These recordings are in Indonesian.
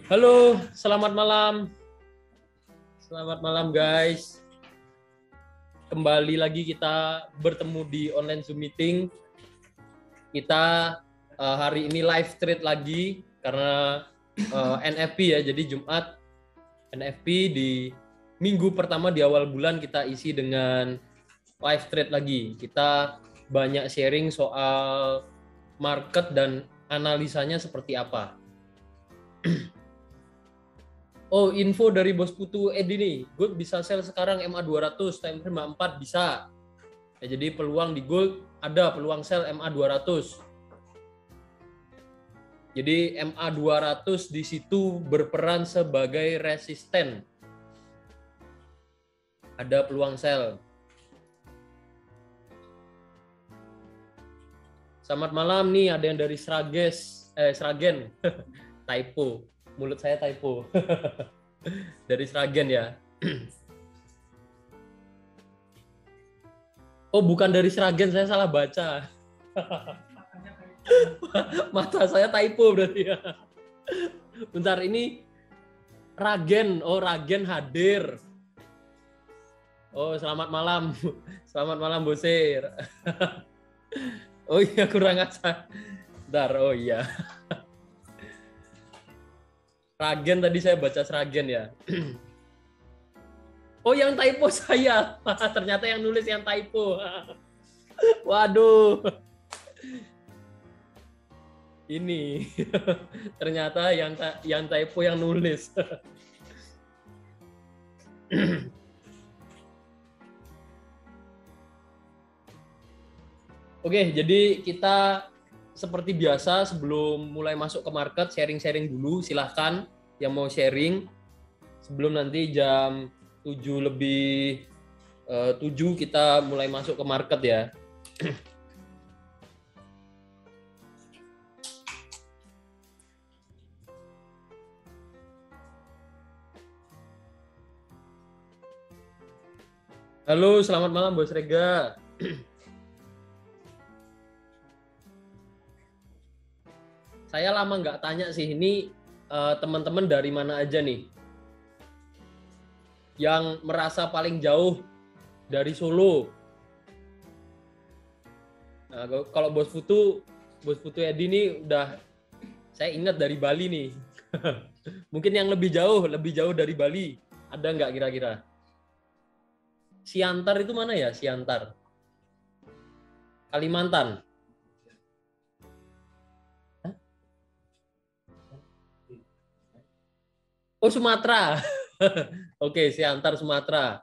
Halo, selamat malam. Selamat malam guys. Kembali lagi kita bertemu di online Zoom meeting. Kita hari ini live trade lagi karena NFP ya. Jadi Jumat NFP di minggu pertama di awal bulan kita isi dengan live trade lagi. Kita banyak sharing soal market dan analisanya seperti apa. Oh, info dari Bos Putu Edi nih, gold bisa sell sekarang MA 200, time frame 4 bisa. Ya, jadi peluang di gold ada peluang sell MA 200. Jadi MA 200 di situ berperan sebagai resisten. Ada peluang sell. Selamat malam nih, ada yang dari Sragen. Typo. Mulut saya typo. Dari Sragen ya. Oh, bukan dari Sragen, saya salah baca. Mata saya typo berarti ya. Bentar, ini Ragen. Oh, Ragen hadir. Oh, selamat malam. Selamat malam, Bosir. Oh iya, kurang ajar. Bentar, oh iya. Ragen tadi saya baca Sragen ya. Oh, yang typo saya. Ternyata yang nulis yang typo. Waduh. Ini. Ternyata yang typo yang nulis. Oke, jadi kita seperti biasa sebelum mulai masuk ke market sharing-sharing dulu, silahkan yang mau sharing sebelum nanti jam 7 lebih 7 kita mulai masuk ke market ya. Halo, selamat malam Bos Rega. Saya lama nggak tanya sih, ini teman-teman dari mana aja nih? Yang merasa paling jauh dari Solo. Nah, kalau Bos Putu Edi ini udah saya ingat dari Bali nih. Mungkin yang lebih jauh dari Bali. Ada nggak kira-kira? Siantar itu mana ya? Siantar. Kalimantan. Oh, Sumatera. Oke, Siantar Sumatera.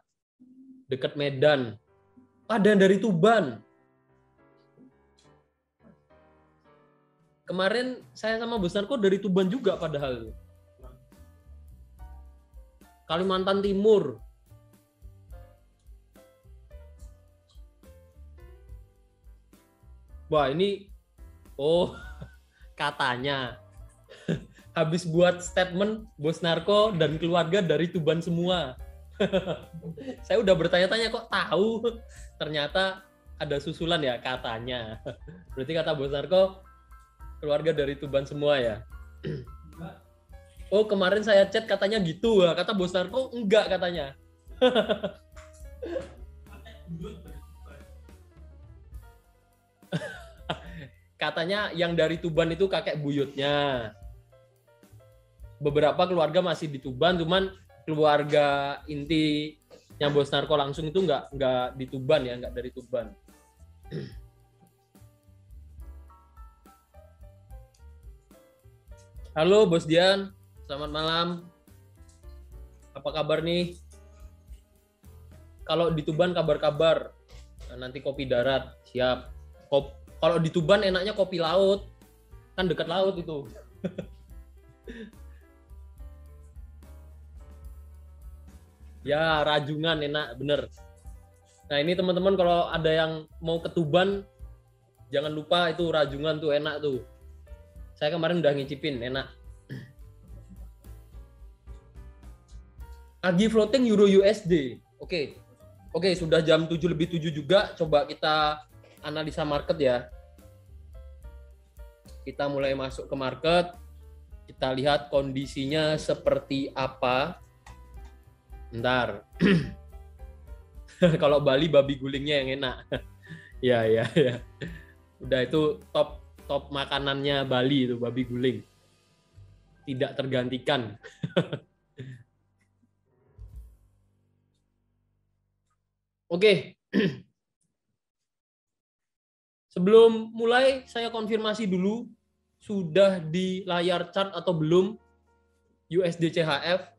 Dekat Medan. Ada dari Tuban. Kemarin saya sama Bos Narko dari Tuban juga padahal. Kalimantan Timur. Wah, ini katanya habis buat statement Bos Narko dan keluarga dari Tuban semua. Saya udah bertanya-tanya kok tahu. Ternyata ada susulan ya katanya. Berarti kata Bos Narko keluarga dari Tuban semua ya. Oh, kemarin saya chat katanya gitu. Kata Bos Narko enggak katanya. Katanya yang dari Tuban itu kakek buyutnya. Beberapa keluarga masih di Tuban, cuman keluarga inti yang Bos Narko langsung itu nggak di Tuban ya, nggak dari Tuban. Halo Bos Dian, selamat malam. Apa kabar nih? Kalau di Tuban kabar-kabar. Nah, nanti kopi darat, siap. Kalau di Tuban enaknya kopi laut, kan dekat laut itu. Ya, Rajungan enak, bener. Nah, ini teman-teman kalau ada yang mau ke Tuban, jangan lupa itu Rajungan tuh enak tuh. Saya kemarin udah ngicipin, enak. Agi floating Euro USD. Oke, sudah jam 7 lebih 7 juga. Coba kita analisa market ya. Kita mulai masuk ke market. Kita lihat kondisinya seperti apa. Bentar. Kalau Bali babi gulingnya yang enak. Ya. Udah itu top makanannya Bali itu babi guling. Tidak tergantikan. Oke. Sebelum mulai saya konfirmasi dulu sudah di layar chart atau belum USD CHF.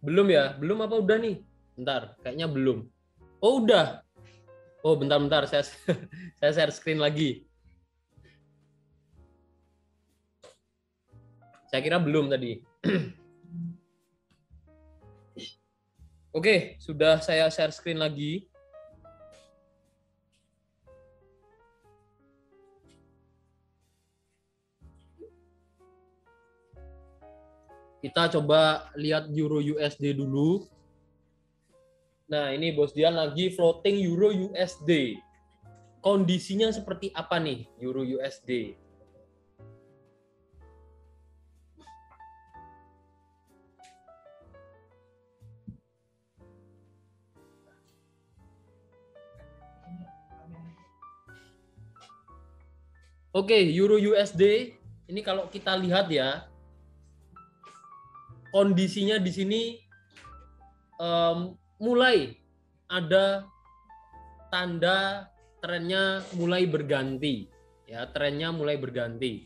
Belum ya? Belum apa udah nih? Bentar, kayaknya belum. Oh, udah. Oh, bentar, saya share screen lagi. Saya kira belum tadi. Oke, sudah saya share screen lagi. Kita coba lihat Euro USD dulu. Nah, ini Bos Dian lagi floating Euro USD. Kondisinya seperti apa nih Euro USD? Oke, Euro USD ini kalau kita lihat ya, kondisinya di sini mulai ada tanda trennya mulai berganti, ya trennya mulai berganti.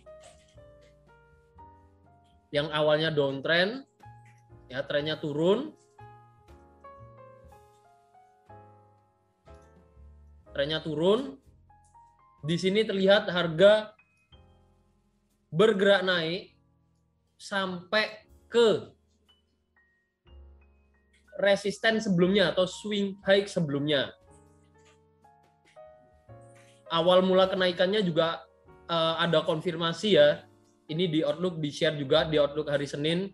Yang awalnya downtrend, ya trennya turun, Di sini terlihat harga bergerak naik sampai ke resisten sebelumnya atau swing high sebelumnya. Awal mula kenaikannya juga ada konfirmasi ya. Ini di Outlook di-share juga di Outlook hari Senin.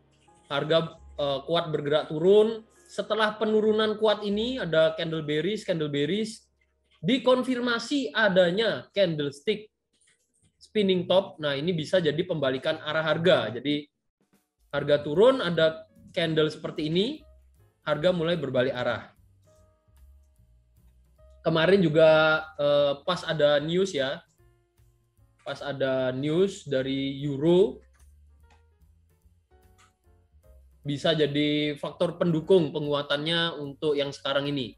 Harga kuat bergerak turun. Setelah penurunan kuat ini ada candle bearish, dikonfirmasi adanya candlestick spinning top. Nah, ini bisa jadi pembalikan arah harga. Jadi harga turun, ada candle seperti ini, harga mulai berbalik arah. Kemarin juga pas ada news ya, pas ada news dari Euro, bisa jadi faktor pendukung penguatannya untuk yang sekarang ini.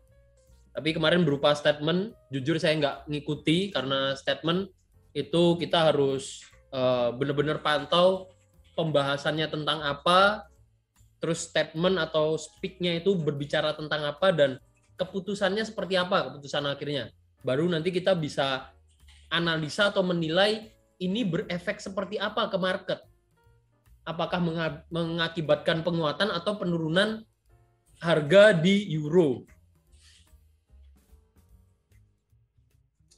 Tapi kemarin berupa statement, jujur saya nggak ngikuti karena statement itu kita harus benar-benar pantau pembahasannya tentang apa, terus statement atau speak-nya itu berbicara tentang apa, dan keputusannya seperti apa, keputusan akhirnya. Baru nanti kita bisa analisa atau menilai ini berefek seperti apa ke market. Apakah mengakibatkan penguatan atau penurunan harga di euro.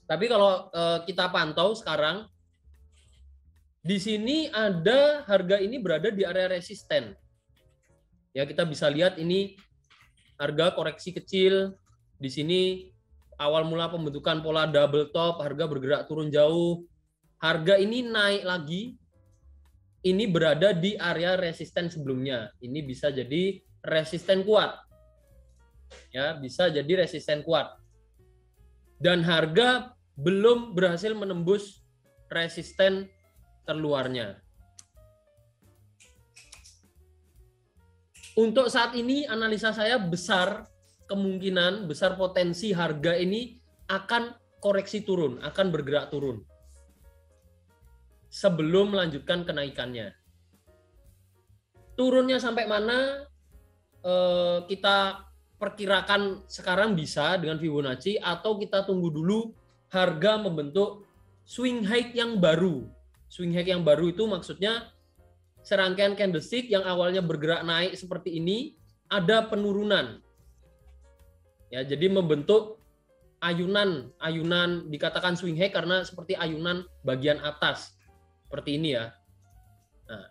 Tapi kalau kita pantau sekarang, di sini ada harga ini berada di area resisten. Ya, kita bisa lihat ini harga koreksi kecil. Di sini awal mula pembentukan pola double top, harga bergerak turun jauh. Harga ini naik lagi. Ini berada di area resisten sebelumnya. Ini bisa jadi resisten kuat. Ya, bisa jadi resisten kuat. Dan harga belum berhasil menembus resisten terluarnya. Untuk saat ini analisa saya besar kemungkinan, besar potensi harga ini akan koreksi turun, akan bergerak turun sebelum melanjutkan kenaikannya. Turunnya sampai mana kita perkirakan sekarang bisa dengan Fibonacci, atau kita tunggu dulu harga membentuk swing high yang baru. Swing high yang baru itu maksudnya serangkaian candlestick yang awalnya bergerak naik seperti ini, ada penurunan. Ya, jadi membentuk ayunan dikatakan swing high karena seperti ayunan bagian atas. Seperti ini ya. Nah,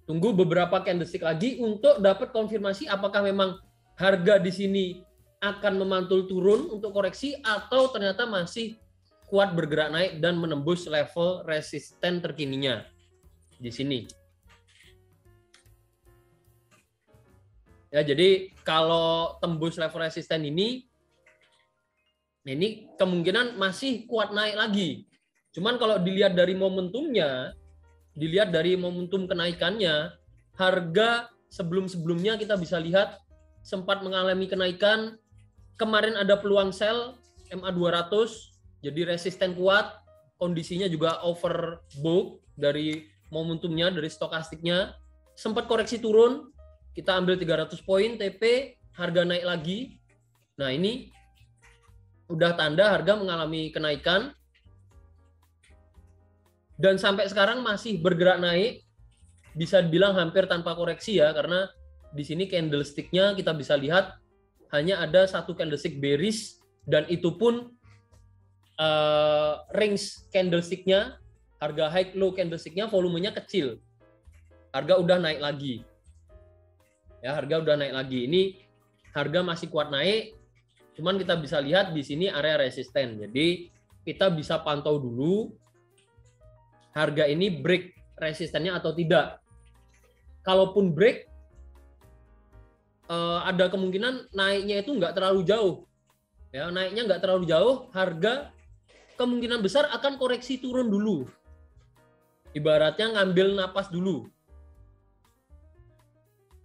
Tunggu beberapa candlestick lagi untuk dapat konfirmasi apakah memang harga di sini akan memantul turun untuk koreksi atau ternyata masih kuat bergerak naik dan menembus level resisten terkininya di sini. Ya, jadi kalau tembus level resisten ini kemungkinan masih kuat naik lagi. Cuman kalau dilihat dari momentumnya, dilihat dari momentum kenaikannya, harga sebelum-sebelumnya kita bisa lihat sempat mengalami kenaikan. Kemarin ada peluang sell MA200, jadi resisten kuat, kondisinya juga overbought dari momentumnya, dari stokastiknya. Sempat koreksi turun, kita ambil 300 poin TP, harga naik lagi. Nah, ini udah tanda harga mengalami kenaikan. Dan sampai sekarang masih bergerak naik, bisa dibilang hampir tanpa koreksi ya, karena di sini candlestick-nya kita bisa lihat hanya ada satu candlestick bearish, dan itu pun range candlestick-nya, harga high low candlestick-nya volumenya kecil. Harga udah naik lagi. Ya, harga udah naik lagi. Ini harga masih kuat naik, cuman kita bisa lihat di sini area resisten. Jadi kita bisa pantau dulu harga ini break resistennya atau tidak. Kalaupun break, ada kemungkinan naiknya itu nggak terlalu jauh. Ya, naiknya nggak terlalu jauh, harga kemungkinan besar akan koreksi turun dulu. Ibaratnya ngambil napas dulu.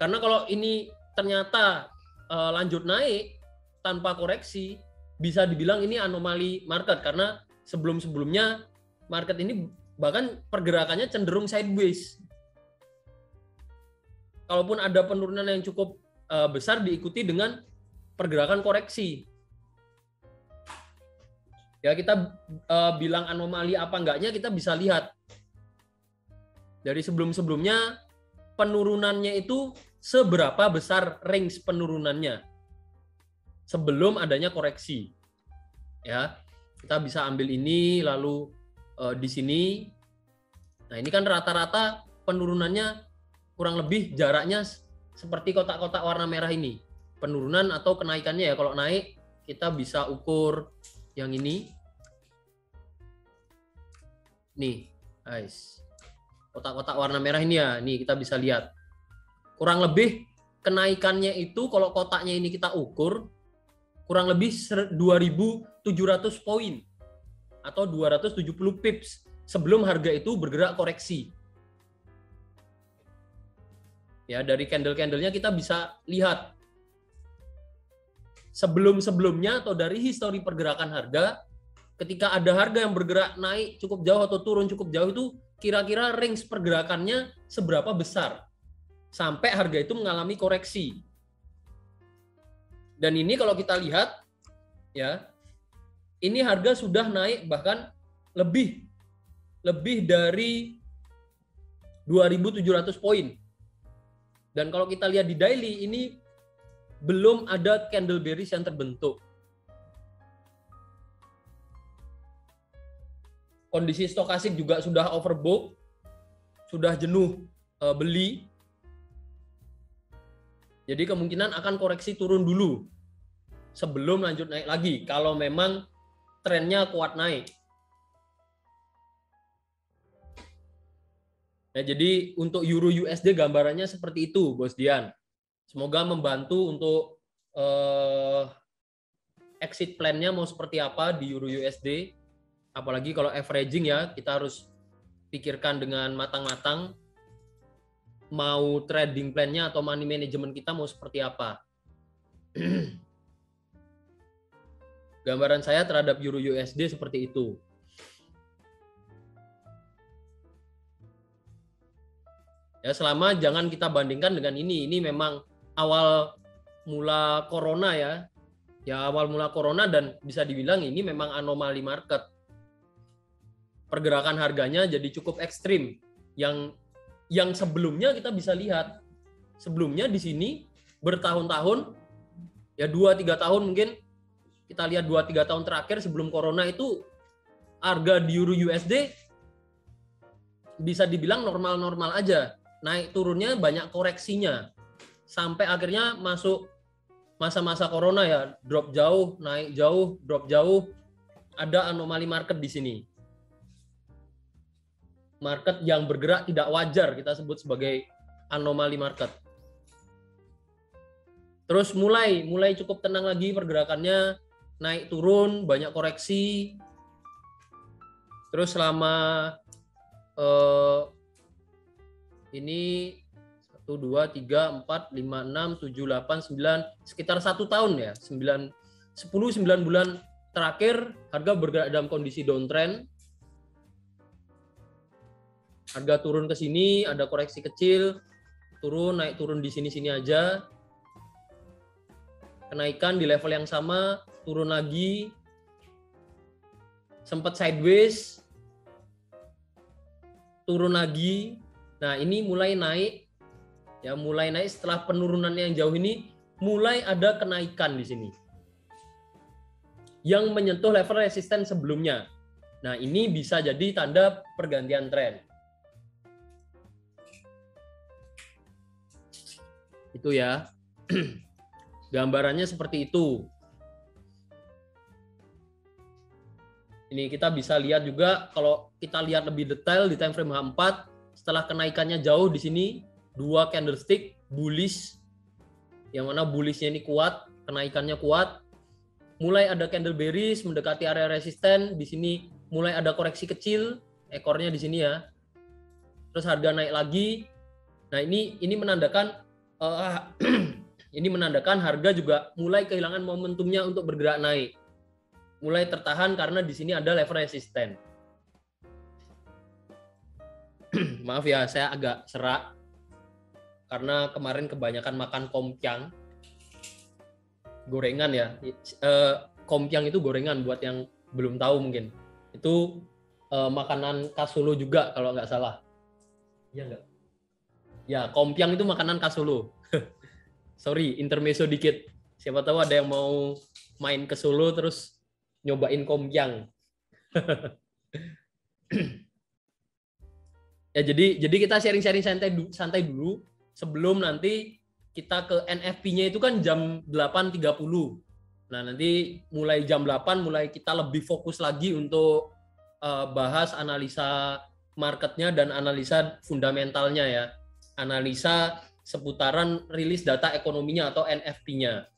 Karena kalau ini ternyata lanjut naik tanpa koreksi, bisa dibilang ini anomali market, karena sebelum-sebelumnya market ini bahkan pergerakannya cenderung sideways. Kalaupun ada penurunan yang cukup besar diikuti dengan pergerakan koreksi. Ya, kita bilang anomali apa enggaknya kita bisa lihat. Dari sebelum-sebelumnya penurunannya itu seberapa besar range penurunannya sebelum adanya koreksi. Ya, kita bisa ambil ini lalu di sini. Nah, ini kan rata-rata penurunannya kurang lebih jaraknya seperti kotak-kotak warna merah ini. Penurunan atau kenaikannya ya, kalau naik kita bisa ukur yang ini. Nih, guys. Kotak-kotak warna merah ini ya, nih kita bisa lihat. Kurang lebih kenaikannya itu kalau kotaknya ini kita ukur kurang lebih 2.700 poin atau 270 pips sebelum harga itu bergerak koreksi. Ya, dari candle-candlenya kita bisa lihat sebelum-sebelumnya atau dari histori pergerakan harga, ketika ada harga yang bergerak naik cukup jauh atau turun cukup jauh, itu kira-kira range pergerakannya seberapa besar sampai harga itu mengalami koreksi. Dan ini kalau kita lihat ya, ini harga sudah naik bahkan lebih dari 2.700 poin. Dan kalau kita lihat di daily, ini belum ada candle bearish yang terbentuk. Kondisi stokastik juga sudah overbought, sudah jenuh beli. Jadi kemungkinan akan koreksi turun dulu sebelum lanjut naik lagi kalau memang trennya kuat naik. Nah, jadi untuk Euro USD gambarannya seperti itu, Bos Dian. Semoga membantu untuk exit plan-nya mau seperti apa di Euro USD. Apalagi kalau averaging ya, kita harus pikirkan dengan matang-matang mau trading plan-nya atau money management kita mau seperti apa. Gambaran saya terhadap Euro USD seperti itu. Ya, selama jangan kita bandingkan dengan ini. Ini memang awal mula corona ya. Ya, awal mula corona dan bisa dibilang ini memang anomali market. Pergerakan harganya jadi cukup ekstrim. Yang sebelumnya kita bisa lihat. Sebelumnya di sini bertahun-tahun, ya 2-3 tahun mungkin, kita lihat 2-3 tahun terakhir sebelum corona itu harga di Euro USD bisa dibilang normal-normal aja. naik turunnya banyak koreksinya. Sampai akhirnya masuk masa-masa corona ya, drop jauh, naik jauh, drop jauh. Ada anomali market di sini. Market yang bergerak tidak wajar, kita sebut sebagai anomali market. Terus mulai cukup tenang lagi pergerakannya, naik turun, banyak koreksi. Terus selama ini 1, 2, 3, 4, 5, 6, 7, 8, 9, sekitar 1 tahun ya, 9 bulan terakhir harga bergerak dalam kondisi downtrend. Harga turun ke sini, ada koreksi kecil, turun, naik turun di sini-sini aja. Kenaikan di level yang sama, turun lagi. Sempat sideways, turun lagi. Nah, ini mulai naik. Ya, mulai naik setelah penurunan yang jauh ini, mulai ada kenaikan di sini. Yang menyentuh level resisten sebelumnya. Nah, ini bisa jadi tanda pergantian tren. Itu ya. Gambarannya seperti itu. Ini kita bisa lihat juga, kalau kita lihat lebih detail di time frame H4, setelah kenaikannya jauh di sini, 2 candlestick bullish, yang mana bullishnya ini kuat, kenaikannya kuat. Mulai ada candle bearish mendekati area resisten, di sini mulai ada koreksi kecil, ekornya di sini ya. Terus harga naik lagi. Nah, ini menandakan ini menandakan harga juga mulai kehilangan momentumnya untuk bergerak naik. Mulai tertahan karena di sini ada level resisten. Maaf ya, saya agak serak karena kemarin kebanyakan makan kompyang. Gorengan ya. Kompyang itu gorengan buat yang belum tahu mungkin. Itu makanan khas Solo juga kalau nggak salah. Iya nggak? Ya, kompyang itu makanan khas Solo. Sorry, intermezzo dikit. Siapa tahu ada yang mau main ke Solo terus nyobain kompyang. Ya, jadi kita sharing-sharing santai dulu sebelum nanti kita ke NFP-nya itu kan jam 8.30. Nah, nanti mulai jam 8 mulai kita lebih fokus lagi untuk bahas analisa marketnya dan analisa fundamentalnya ya. Analisa seputaran rilis data ekonominya atau NFP-nya.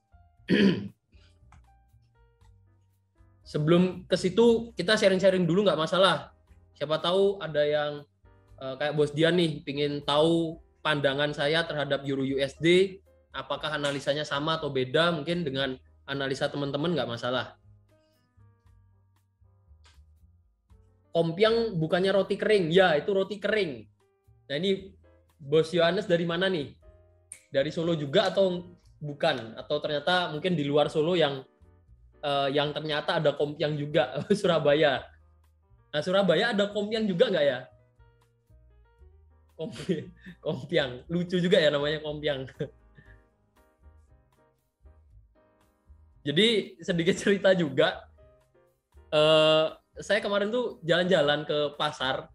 Sebelum ke situ kita sharing-sharing dulu nggak masalah. Siapa tahu ada yang kayak Bos Dian nih pingin tahu pandangan saya terhadap Euro USD, apakah analisanya sama atau beda mungkin dengan analisa teman-teman, nggak masalah. Kompyang bukannya roti kering? Ya, itu roti kering. Nah, ini Bos Yohanes dari mana nih? Dari Solo juga atau bukan? Atau ternyata mungkin di luar Solo yang ternyata ada kompyang juga, Surabaya. Nah, Surabaya ada kompyang juga nggak ya? Kompyang. Lucu juga ya namanya kompyang. Jadi sedikit cerita juga. Saya kemarin tuh jalan-jalan ke pasar.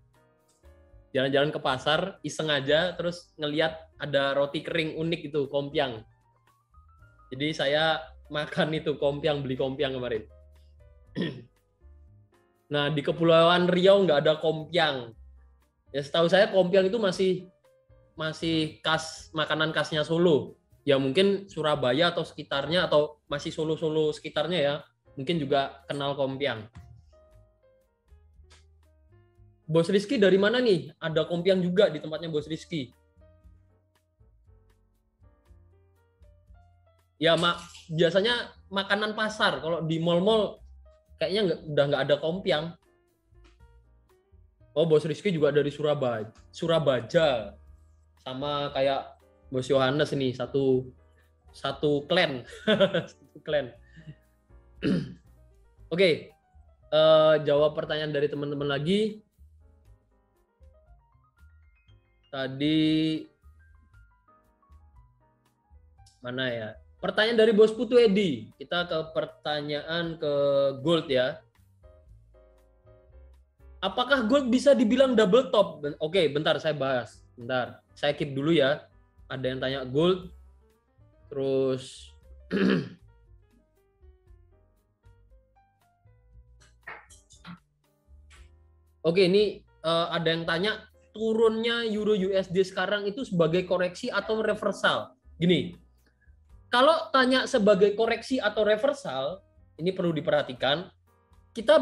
Jalan-jalan ke pasar, iseng aja, terus ngelihat ada roti kering unik itu, kompyang. Jadi saya makan itu kompyang, beli kompyang kemarin. Nah, di Kepulauan Riau nggak ada kompyang. Ya, setahu saya kompyang itu masih makanan khasnya Solo. Ya mungkin Surabaya atau sekitarnya, atau masih Solo sekitarnya ya, mungkin juga kenal kompyang. Bos Rizky dari mana nih? Ada kompyang juga di tempatnya Bos Rizky. Ya, biasanya makanan pasar. Kalau di mall-mall kayaknya udah nggak ada kompyang. Oh, Bos Rizky juga dari Surabaya. Sama kayak Bos Yohanes ini, satu klan. Satu klan. Oke. Jawab pertanyaan dari teman-teman lagi. Tadi mana ya? Pertanyaan dari Bos Putu Edi. Kita ke pertanyaan ke gold ya. Apakah gold bisa dibilang double top? Oke, bentar saya bahas. Bentar, saya keep dulu ya. Ada yang tanya gold, terus oke, ini ada yang tanya turunnya Euro USD sekarang itu sebagai koreksi atau reversal. Gini, kalau tanya sebagai koreksi atau reversal, ini perlu diperhatikan. Kita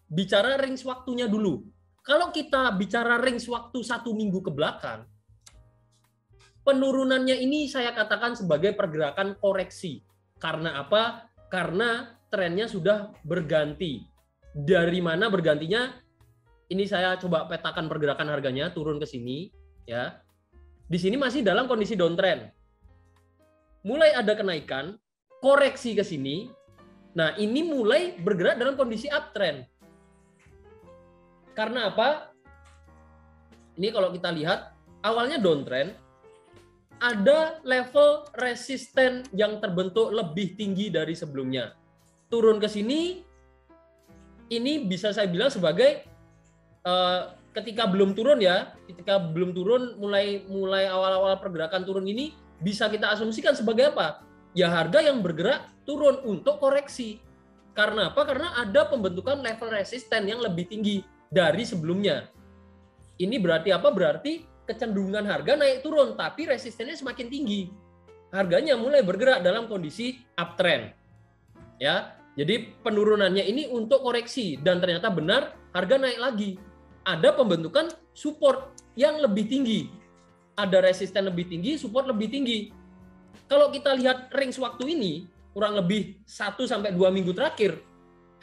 bicara range waktunya dulu. Kalau kita bicara range waktu 1 minggu ke belakang, penurunannya ini saya katakan sebagai pergerakan koreksi. Karena apa? Karena trennya sudah berganti. Dari mana bergantinya? Ini saya coba petakan pergerakan harganya turun ke sini, ya. Di sini masih dalam kondisi downtrend. Mulai ada kenaikan, koreksi ke sini. Nah, ini mulai bergerak dalam kondisi uptrend. Karena apa? Ini kalau kita lihat awalnya downtrend, ada level resisten yang terbentuk lebih tinggi dari sebelumnya. Turun ke sini, ini bisa saya bilang sebagai ketika belum turun ya, ketika belum turun mulai awal-awal pergerakan turun ini bisa kita asumsikan sebagai apa? Ya harga yang bergerak turun untuk koreksi. Karena apa? Karena ada pembentukan level resisten yang lebih tinggi dari sebelumnya. Ini berarti apa? Berarti kecenderungan harga naik turun, tapi resistennya semakin tinggi. Harganya mulai bergerak dalam kondisi uptrend. Ya, jadi penurunannya ini untuk koreksi dan ternyata benar harga naik lagi. Ada pembentukan support yang lebih tinggi. Ada resisten lebih tinggi, support lebih tinggi. Kalau kita lihat range waktu ini, kurang lebih 1 sampai 2 minggu terakhir,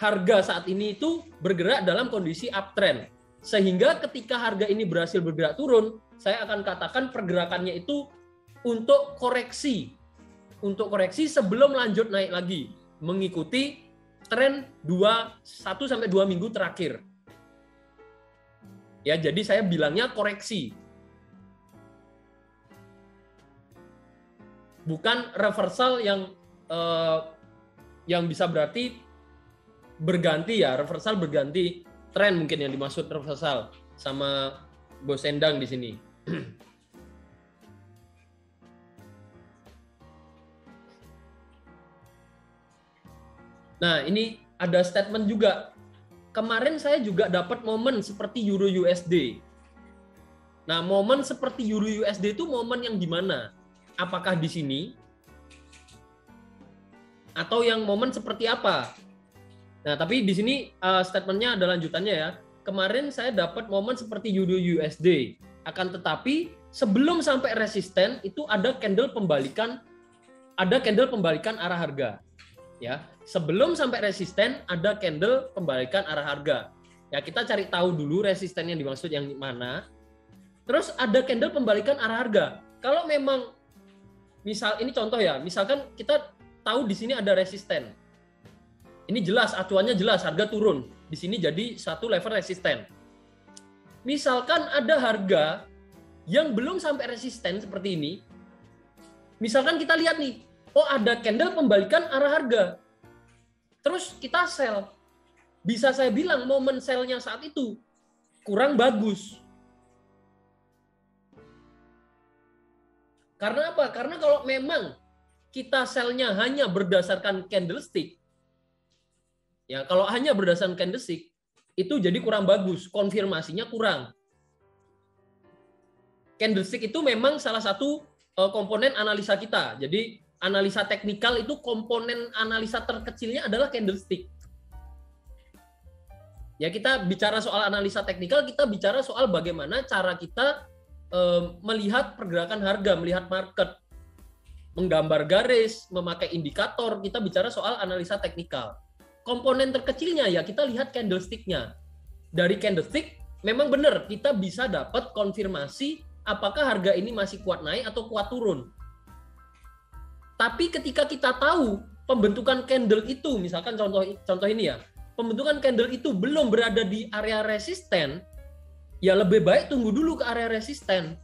harga saat ini itu bergerak dalam kondisi uptrend. Sehingga ketika harga ini berhasil bergerak turun, saya akan katakan pergerakannya itu untuk koreksi. Untuk koreksi sebelum lanjut naik lagi, mengikuti tren 1 sampai 2 minggu terakhir. Ya, jadi saya bilangnya koreksi. Bukan reversal yang bisa berarti berganti ya, reversal berganti tren mungkin yang dimaksud reversal sama Bos Endang di sini. Nah, ini ada statement juga. Kemarin saya juga dapat momen seperti Euro USD. Nah, momen seperti Euro USD itu momen yang di mana? Apakah di sini? Atau yang momen seperti apa? Nah, tapi di sini statementnya ada lanjutannya ya. Kemarin saya dapat momen seperti Euro USD. Akan tetapi sebelum sampai resisten itu ada candle pembalikan arah harga. Ya, sebelum sampai resisten ada candle pembalikan arah harga. Ya, kita cari tahu dulu resisten yang dimaksud yang mana. Terus ada candle pembalikan arah harga. Kalau memang misal ini contoh ya, misalkan kita tahu di sini ada resisten. Ini jelas acuannya jelas harga turun. Di sini jadi satu level resisten. Misalkan ada harga yang belum sampai resisten seperti ini. Misalkan kita lihat nih, oh ada candle pembalikan arah harga. Terus kita sell. Bisa saya bilang momen sell-nya saat itu kurang bagus. Karena apa? Karena kalau memang kita sell-nya hanya berdasarkan candlestick, ya kalau hanya berdasarkan candlestick, itu jadi kurang bagus, konfirmasinya kurang. Candlestick itu memang salah satu komponen analisa kita. Jadi analisa teknikal itu komponen analisa terkecilnya adalah candlestick. Ya kita bicara soal analisa teknikal, kita bicara soal bagaimana cara kita melihat pergerakan harga, melihat market, menggambar garis, memakai indikator, kita bicara soal analisa teknikal. Komponen terkecilnya ya kita lihat candlestick-nya. Dari candlestick memang benar kita bisa dapat konfirmasi apakah harga ini masih kuat naik atau kuat turun. Tapi ketika kita tahu pembentukan candle itu, misalkan contoh ini ya, pembentukan candle itu belum berada di area resisten, ya lebih baik tunggu dulu ke area resisten.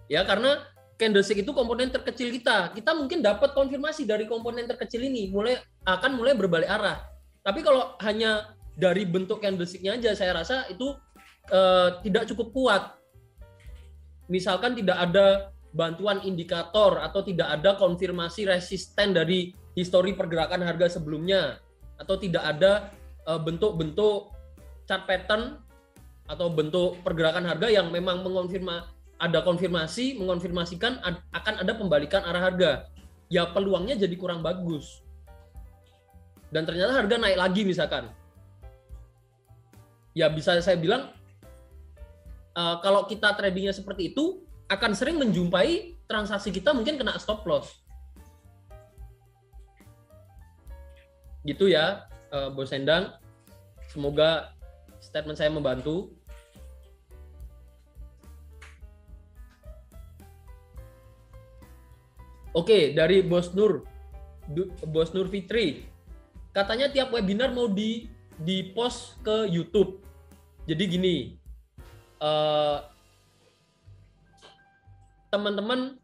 Ya karena candlestick itu komponen terkecil kita. Kita mungkin dapat konfirmasi dari komponen terkecil ini akan mulai berbalik arah. Tapi kalau hanya dari bentuk candlestick-nya aja, saya rasa itu tidak cukup kuat. Misalkan tidak ada bantuan indikator atau tidak ada konfirmasi resisten dari histori pergerakan harga sebelumnya, atau tidak ada bentuk-bentuk chart pattern atau bentuk pergerakan harga yang memang mengonfirmasikan akan ada pembalikan arah harga, ya peluangnya jadi kurang bagus. Dan ternyata harga naik lagi misalkan. Ya bisa saya bilang, kalau kita tradingnya seperti itu, akan sering menjumpai transaksi kita mungkin kena stop loss. Gitu ya, Bos Endang. Semoga statement saya membantu. Oke, dari Bos Nur Fitri. Katanya tiap webinar mau di post ke YouTube. Jadi gini, teman-teman,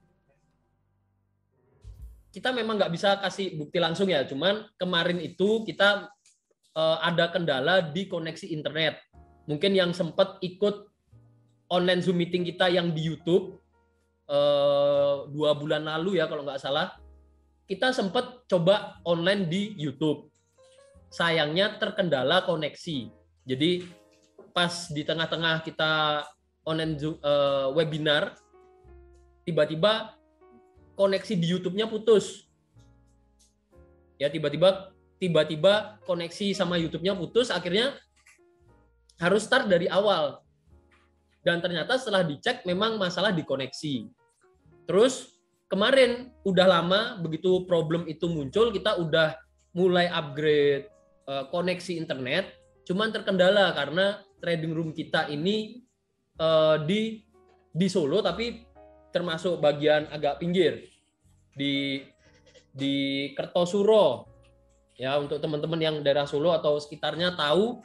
kita memang nggak bisa kasih bukti langsung ya. Cuman kemarin itu kita ada kendala di koneksi internet. Mungkin yang sempat ikut online Zoom meeting kita yang di YouTube 2 bulan lalu ya kalau nggak salah, kita sempat coba online di YouTube. Sayangnya terkendala koneksi. Jadi pas di tengah-tengah kita online Zoom, webinar, tiba-tiba koneksi di YouTube-nya putus. Ya tiba-tiba koneksi sama YouTube-nya putus, akhirnya harus start dari awal. Dan ternyata setelah dicek memang masalah di koneksi. Terus kemarin udah lama begitu problem itu muncul, kita udah mulai upgrade koneksi internet, cuman terkendala karena trading room kita ini di Solo, tapi termasuk bagian agak pinggir di Kertosuro. Ya, untuk teman-teman yang daerah Solo atau sekitarnya tahu,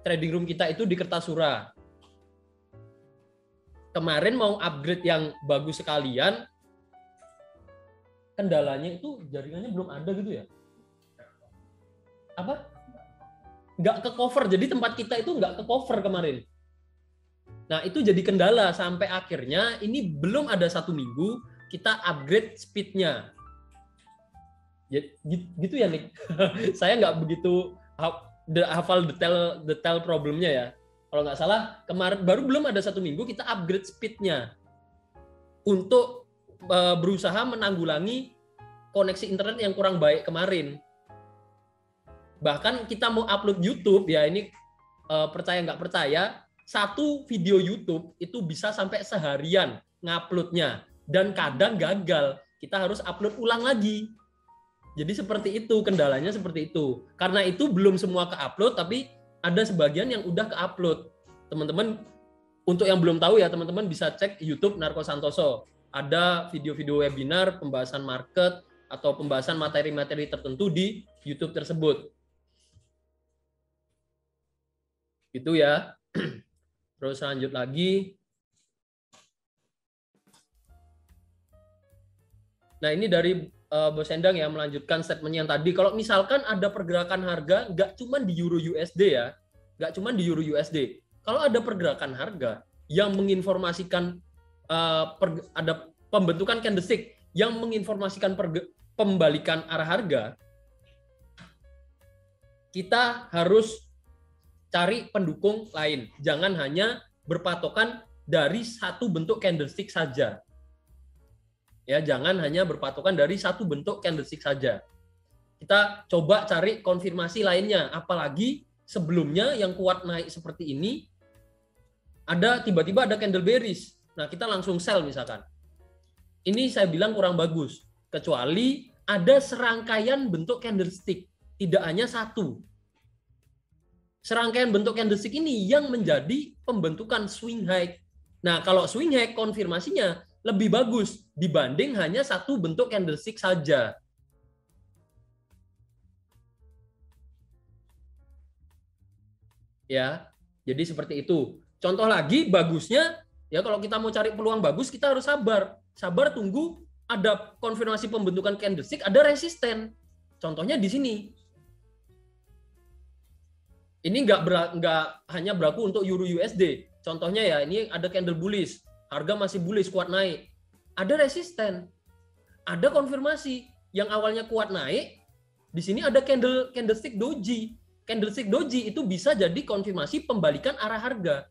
trading room kita itu di Kertasura. Kemarin mau upgrade yang bagus sekalian, kendalanya itu jaringannya belum ada gitu ya. Apa? Nggak ke cover, jadi tempat kita itu nggak ke cover kemarin. Nah itu jadi kendala sampai akhirnya ini belum ada 1 minggu kita upgrade speednya. Gitu ya Nick. Saya nggak begitu hafal detail problemnya ya. Kalau nggak salah kemarin belum ada 1 minggu kita upgrade speednya untuk berusaha menanggulangi koneksi internet yang kurang baik kemarin. Bahkan kita mau upload YouTube ya, ini percaya nggak percaya, 1 video YouTube itu bisa sampai seharian nguploadnya dan kadang gagal, kita harus upload ulang lagi. Jadi seperti itu, kendalanya seperti itu. Karena itu belum semua ke-upload, tapi ada sebagian yang udah ke-upload. Teman-teman, untuk yang belum tahu ya, teman-teman bisa cek YouTube Narko Santoso. Ada video-video webinar, pembahasan market, atau pembahasan materi-materi tertentu di YouTube tersebut. Gitu ya. Terus lanjut lagi. Nah ini dari Bos Endang ya, melanjutkan statement yang tadi. Kalau misalkan ada pergerakan harga, nggak cuma di Euro USD ya, nggak cuma di Euro USD. Kalau ada pergerakan harga yang menginformasikan ada pembentukan candlestick yang menginformasikan pembalikan arah harga, kita harus cari pendukung lain. Jangan hanya berpatokan dari 1 bentuk candlestick saja. Ya, jangan hanya berpatokan dari 1 bentuk candlestick saja. Kita coba cari konfirmasi lainnya. Apalagi sebelumnya yang kuat naik seperti ini, tiba-tiba ada candle bearish. Nah, kita langsung sell misalkan. Ini saya bilang kurang bagus. Kecuali ada serangkaian bentuk candlestick. Tidak hanya 1. Serangkaian bentuk candlestick ini yang menjadi pembentukan swing high. Nah, kalau swing high konfirmasinya lebih bagus dibanding hanya 1 bentuk candlestick saja. Ya, jadi seperti itu. Contoh lagi bagusnya, ya kalau kita mau cari peluang bagus kita harus sabar. Sabar tunggu ada konfirmasi pembentukan candlestick, ada resisten. Contohnya di sini. Ini nggak hanya berlaku untuk Euro USD. Contohnya ya, ini ada candle bullish, harga masih bullish, kuat naik. Ada resisten, ada konfirmasi yang awalnya kuat naik. Di sini ada candlestick doji. Candlestick doji itu bisa jadi konfirmasi pembalikan arah harga.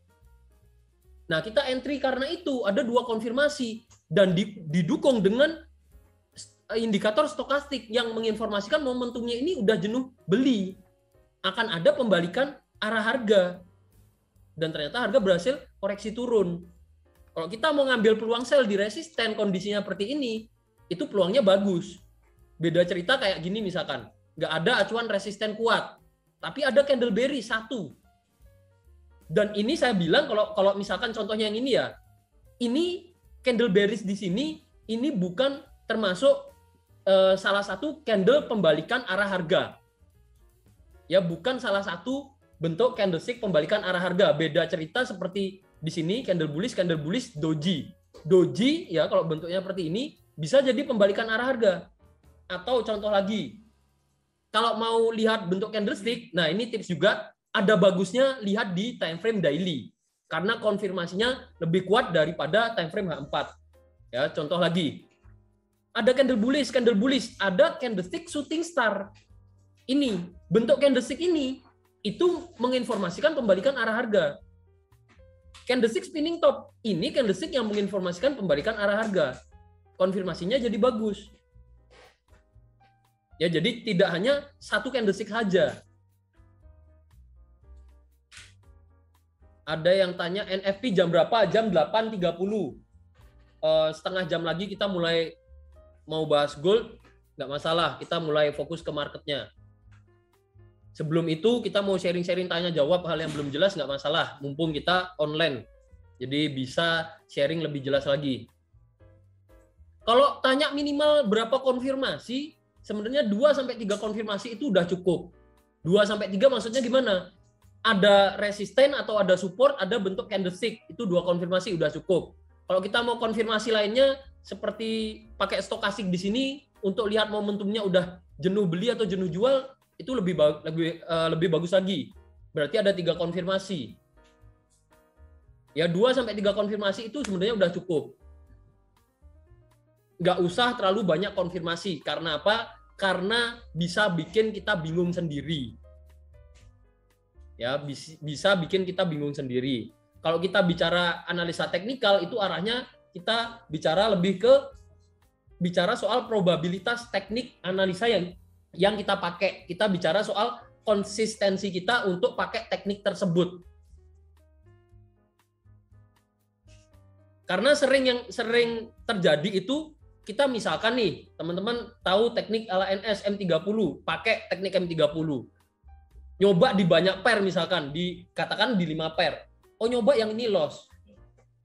Nah, kita entry karena itu ada dua konfirmasi dan didukung dengan indikator stokastik yang menginformasikan momentumnya ini udah jenuh beli. Akan ada pembalikan arah harga. Dan ternyata harga berhasil koreksi turun. Kalau kita mau ngambil peluang sell di resisten kondisinya seperti ini, itu peluangnya bagus. Beda cerita kayak gini misalkan, nggak ada acuan resisten kuat, tapi ada candle bearish satu. Dan ini saya bilang kalau misalkan contohnya yang ini ya, ini candle bearish di sini, ini bukan termasuk salah satu candle pembalikan arah harga. Ya, bukan salah satu bentuk candlestick pembalikan arah harga. Beda cerita seperti di sini candle bullish, doji. Doji ya kalau bentuknya seperti ini bisa jadi pembalikan arah harga. Atau contoh lagi, kalau mau lihat bentuk candlestick, nah ini tips juga, ada bagusnya lihat di time frame daily. Karena konfirmasinya lebih kuat daripada time frame H4. Ya, contoh lagi. Ada candle bullish, ada candlestick shooting star. Ini, bentuk candlestick ini itu menginformasikan pembalikan arah harga. Candlestick spinning top, ini candlestick yang menginformasikan pembalikan arah harga. Konfirmasinya jadi bagus. Ya, jadi tidak hanya satu candlestick saja. Ada yang tanya NFP jam berapa? Jam 8.30. Setengah jam lagi kita mulai mau bahas gold, nggak masalah. Kita mulai fokus ke marketnya. Sebelum itu kita mau sharing-sharing tanya jawab hal yang belum jelas, nggak masalah. Mumpung kita online, jadi bisa sharing lebih jelas lagi. Kalau tanya minimal berapa konfirmasi, sebenarnya 2-3 konfirmasi itu udah cukup. 2-3 maksudnya gimana? Ada resisten atau ada support, ada bentuk candlestick, itu 2 konfirmasi udah cukup. Kalau kita mau konfirmasi lainnya, seperti pakai stokastik di sini, untuk lihat momentumnya udah jenuh beli atau jenuh jual, itu lebih bagus lagi. Berarti ada 3 konfirmasi. Ya, 2-3 konfirmasi itu sebenarnya udah cukup. Nggak usah terlalu banyak konfirmasi. Karena apa? Karena bisa bikin kita bingung sendiri. Ya, bisa bikin kita bingung sendiri. Kalau kita bicara analisa teknikal, itu arahnya kita bicara lebih ke bicara soal probabilitas teknik analisa yang kita pakai. Kita bicara soal konsistensi kita untuk pakai teknik tersebut. Karena sering terjadi itu, kita misalkan nih, teman-teman tahu teknik LNS M30, pakai teknik M30. Nyoba di banyak pair misalkan, katakan di 5 pair. Oh, nyoba yang ini loss.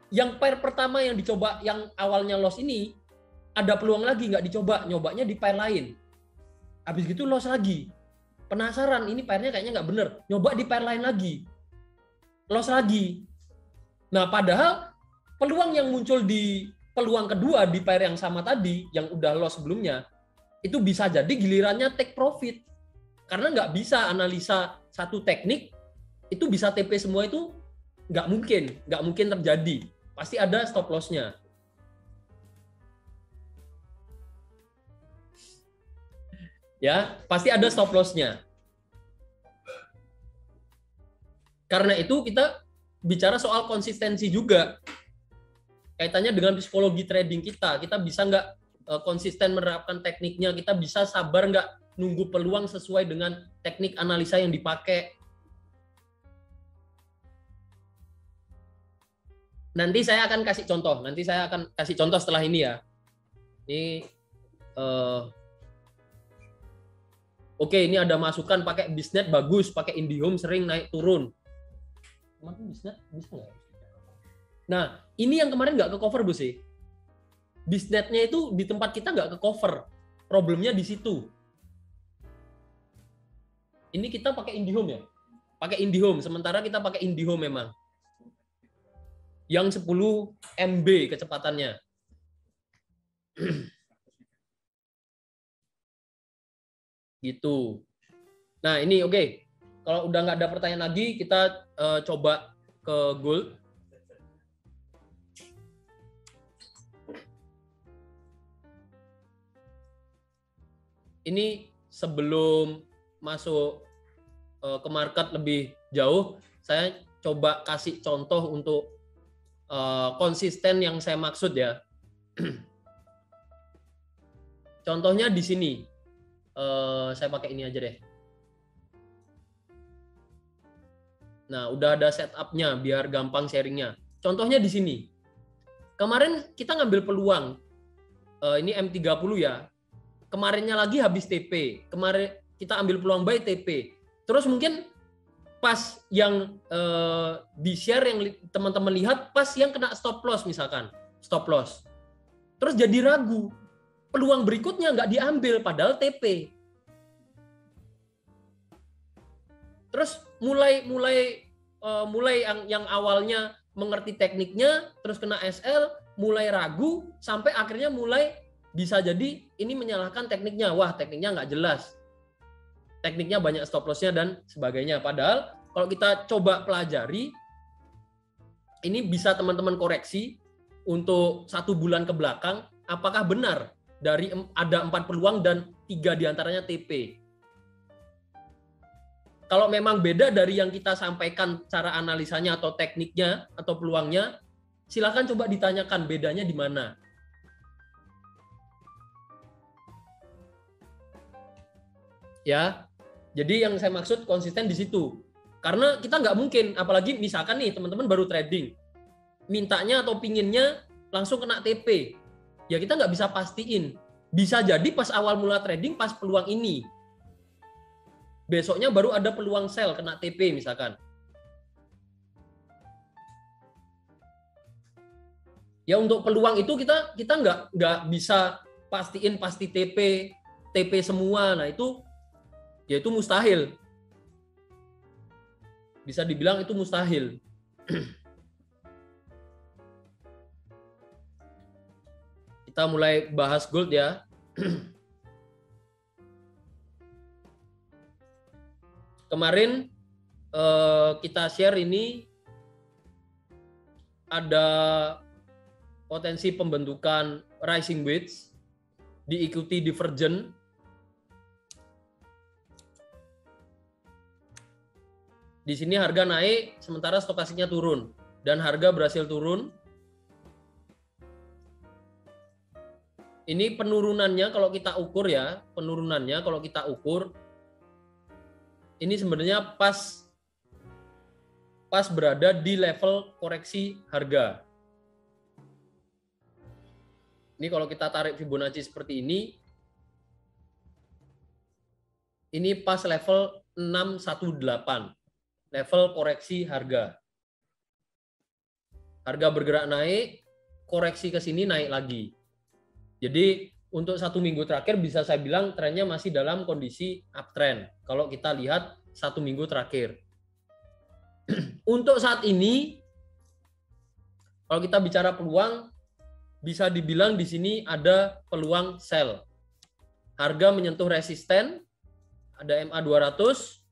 Yang pair pertama yang dicoba, yang awalnya loss ini, ada peluang lagi nggak dicoba, nyobanya di pair lain. Habis gitu loss lagi. Penasaran, ini pairnya kayaknya nggak bener. Nyoba di pair lain lagi. Loss lagi. Nah, padahal peluang yang muncul di peluang kedua di pair yang sama tadi, yang udah loss sebelumnya, itu bisa jadi gilirannya take profit. Karena nggak bisa analisa satu teknik, itu bisa TP semua itu nggak mungkin terjadi. Pasti ada stop loss-nya. Ya, pasti ada stop loss-nya. Karena itu kita bicara soal konsistensi juga. Kaitannya dengan psikologi trading kita. Kita bisa nggak konsisten menerapkan tekniknya, kita bisa sabar nggak nunggu peluang sesuai dengan teknik analisa yang dipakai. Nanti saya akan kasih contoh setelah ini ya. Ini oke, ini ada masukan pakai Bisnet bagus, pakai IndiHome sering naik turun. Kemarin Bisnet bisa nggak? Nah, ini yang kemarin nggak ke cover Bu sih. Bisnetnya itu di tempat kita nggak ke cover. Problemnya di situ. Ini kita pakai IndiHome ya? Pakai IndiHome, sementara kita pakai IndiHome memang. Yang 10 MB kecepatannya. Gitu. Nah, ini oke. Kalau udah nggak ada pertanyaan lagi, kita coba ke gold. Ini sebelum masuk ke market lebih jauh, saya coba kasih contoh untuk konsisten yang saya maksud ya. Contohnya di sini, saya pakai ini aja deh. Nah, udah ada setupnya biar gampang sharingnya. Contohnya di sini. Kemarin kita ngambil peluang, ini M30 ya. Kemarinnya lagi habis TP. Kemarin kita ambil peluang buy TP. Terus mungkin pas yang di share yang teman-teman lihat, pas yang kena stop loss misalkan. Stop loss. Terus jadi ragu. Peluang berikutnya nggak diambil padahal TP. Terus mulai yang awalnya mengerti tekniknya, terus kena SL, mulai ragu, sampai akhirnya mulai bisa jadi ini menyalahkan tekniknya. Wah, tekniknya nggak jelas. Tekniknya banyak stop loss-nya dan sebagainya. Padahal kalau kita coba pelajari, ini bisa teman-teman koreksi untuk 1 bulan ke belakang, apakah benar dari ada 4 peluang dan 3 diantaranya TP. Kalau memang beda dari yang kita sampaikan cara analisanya atau tekniknya atau peluangnya, silakan coba ditanyakan bedanya di mana. Ya, jadi yang saya maksud konsisten di situ. Karena kita nggak mungkin, apalagi misalkan nih teman-teman baru trading, mintanya atau pinginnya langsung kena TP. Ya kita nggak bisa pastiin. Bisa jadi pas awal mula trading, pas peluang ini. Besoknya baru ada peluang sell kena TP misalkan. Ya untuk peluang itu kita nggak bisa pastiin pasti TP semua. Nah itu ya itu mustahil. Bisa dibilang itu mustahil. Kita mulai bahas gold ya. Kemarin kita share ini ada potensi pembentukan rising wedge diikuti divergent. Di sini harga naik sementara stokastiknya turun dan harga berhasil turun. Ini penurunannya kalau kita ukur ya, penurunannya kalau kita ukur ini sebenarnya pas berada di level koreksi harga. Ini kalau kita tarik Fibonacci seperti ini pas level 618, level koreksi harga. Harga bergerak naik, koreksi ke sini naik lagi. Jadi untuk 1 minggu terakhir bisa saya bilang trennya masih dalam kondisi uptrend. Kalau kita lihat 1 minggu terakhir. Untuk saat ini, kalau kita bicara peluang, bisa dibilang di sini ada peluang sell. Harga menyentuh resisten, ada MA 200,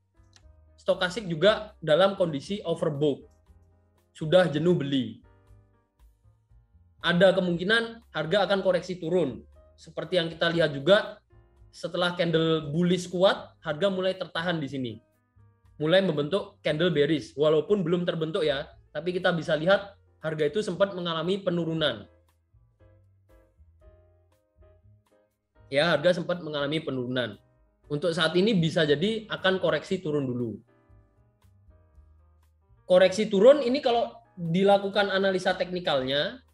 stokastik juga dalam kondisi overbought. Sudah jenuh beli. Ada kemungkinan harga akan koreksi turun. Seperti yang kita lihat juga, setelah candle bullish kuat, harga mulai tertahan di sini. Mulai membentuk candle bearish, walaupun belum terbentuk ya, tapi kita bisa lihat harga itu sempat mengalami penurunan. Ya, harga sempat mengalami penurunan. Untuk saat ini bisa jadi akan koreksi turun dulu. Koreksi turun ini kalau dilakukan analisa teknikalnya,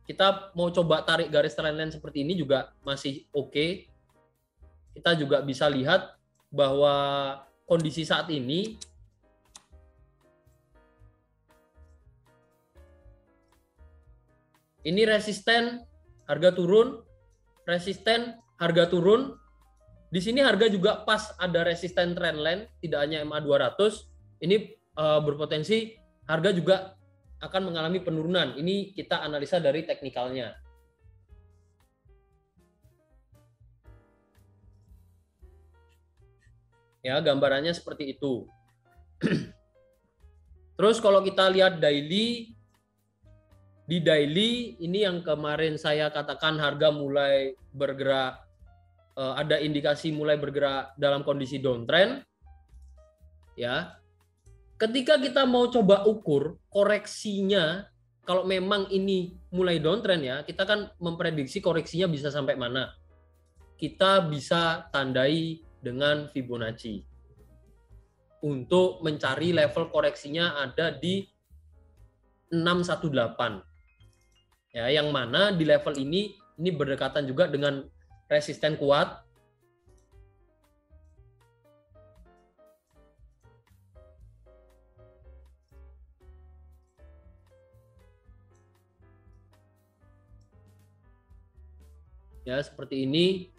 kita mau coba tarik garis trendline seperti ini juga masih oke. Kita juga bisa lihat bahwa kondisi saat ini resisten, harga turun, resisten, harga turun. Di sini harga juga pas ada resisten trendline, tidak hanya MA 200. Ini berpotensi harga juga akan mengalami penurunan. Ini kita analisa dari teknikalnya. Ya, gambarannya seperti itu. Terus kalau kita lihat daily, di daily ini yang kemarin saya katakan harga mulai bergerak, ada indikasi mulai bergerak dalam kondisi downtrend, ya. Ketika kita mau coba ukur koreksinya, kalau memang ini mulai downtrend ya, kita kan memprediksi koreksinya bisa sampai mana. Kita bisa tandai dengan Fibonacci. Untuk mencari level koreksinya ada di 618. Ya, yang mana di level ini berdekatan juga dengan resisten kuat. Ya, seperti ini.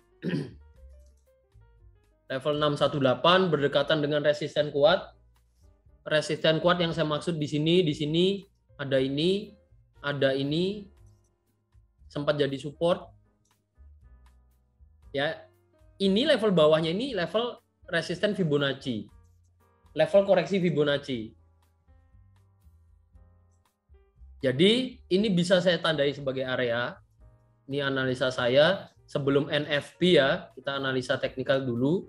Level 618 berdekatan dengan resisten kuat. Resisten kuat yang saya maksud di sini ada ini, sempat jadi support. Ya, ini level bawahnya ini level resisten Fibonacci. Level koreksi Fibonacci. Jadi, ini bisa saya tandai sebagai area. Ini analisa saya sebelum NFP ya, kita analisa teknikal dulu.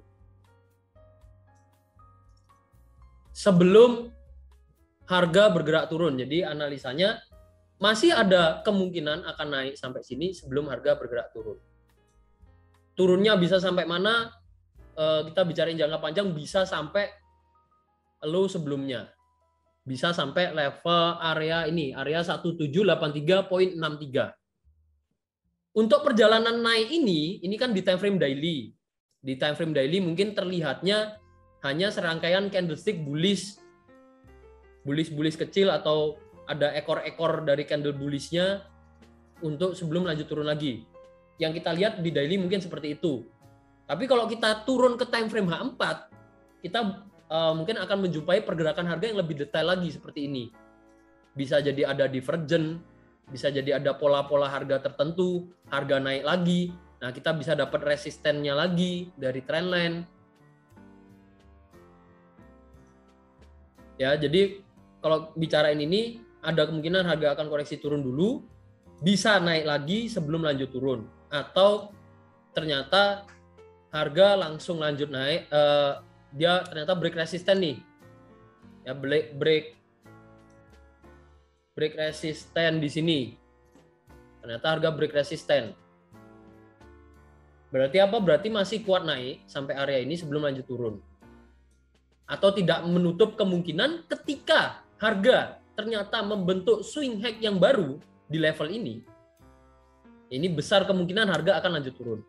Sebelum harga bergerak turun. Jadi analisanya masih ada kemungkinan akan naik sampai sini sebelum harga bergerak turun. Turunnya bisa sampai mana? Kita bicarain jangka panjang, bisa sampai low sebelumnya. Bisa sampai level area ini, area 1783.63. Untuk perjalanan naik ini kan di time frame daily. Di time frame daily mungkin terlihatnya hanya serangkaian candlestick bullish kecil atau ada ekor-ekor dari candle bullishnya untuk sebelum lanjut turun lagi. Yang kita lihat di daily mungkin seperti itu. Tapi kalau kita turun ke time frame H4, kita mungkin akan menjumpai pergerakan harga yang lebih detail lagi seperti ini. Bisa jadi ada divergent, bisa jadi ada pola-pola harga tertentu, harga naik lagi. Nah, kita bisa dapat resistennya lagi dari trendline. Ya, jadi kalau bicarain ini ada kemungkinan harga akan koreksi turun dulu, bisa naik lagi sebelum lanjut turun, atau ternyata harga langsung lanjut naik, dia ternyata break resisten nih, ya break resisten di sini, ternyata harga break resisten. Berarti apa? Berarti masih kuat naik sampai area ini sebelum lanjut turun. Atau tidak menutup kemungkinan ketika harga ternyata membentuk swing high yang baru di level ini besar kemungkinan harga akan lanjut turun.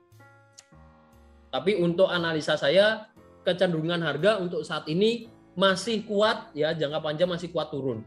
Tapi untuk analisa saya, kecenderungan harga untuk saat ini masih kuat ya, jangka panjang masih kuat turun.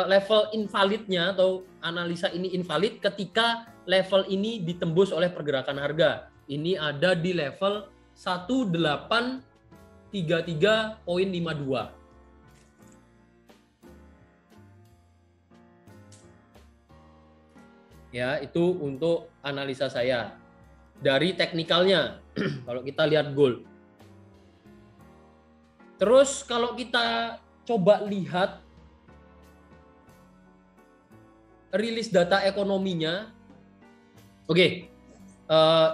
Level invalidnya atau analisa ini invalid ketika level ini ditembus oleh pergerakan harga. Ini ada di level 1833.52. Ya, itu untuk analisa saya. Dari teknikalnya, kalau kita lihat gold. Terus kalau kita coba lihat rilis data ekonominya. Oke,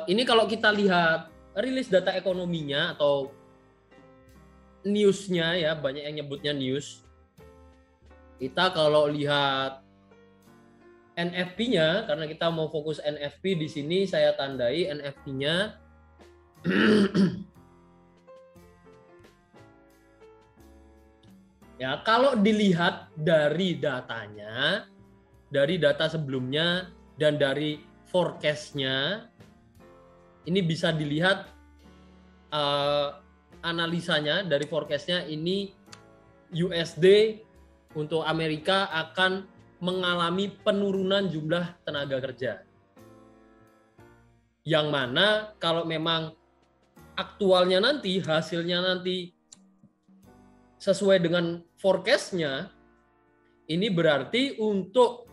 ini kalau kita lihat rilis data ekonominya atau newsnya ya, banyak yang nyebutnya news. Kita kalau lihat NFP-nya, karena kita mau fokus NFP di sini, saya tandai NFP-nya. Ya, kalau dilihat dari datanya, dari data sebelumnya dan dari forecast-nya, ini bisa dilihat analisanya dari forecast-nya, ini USD untuk Amerika akan mengalami penurunan jumlah tenaga kerja. Yang mana kalau memang aktualnya nanti, hasilnya nanti sesuai dengan forecast-nya, ini berarti untuk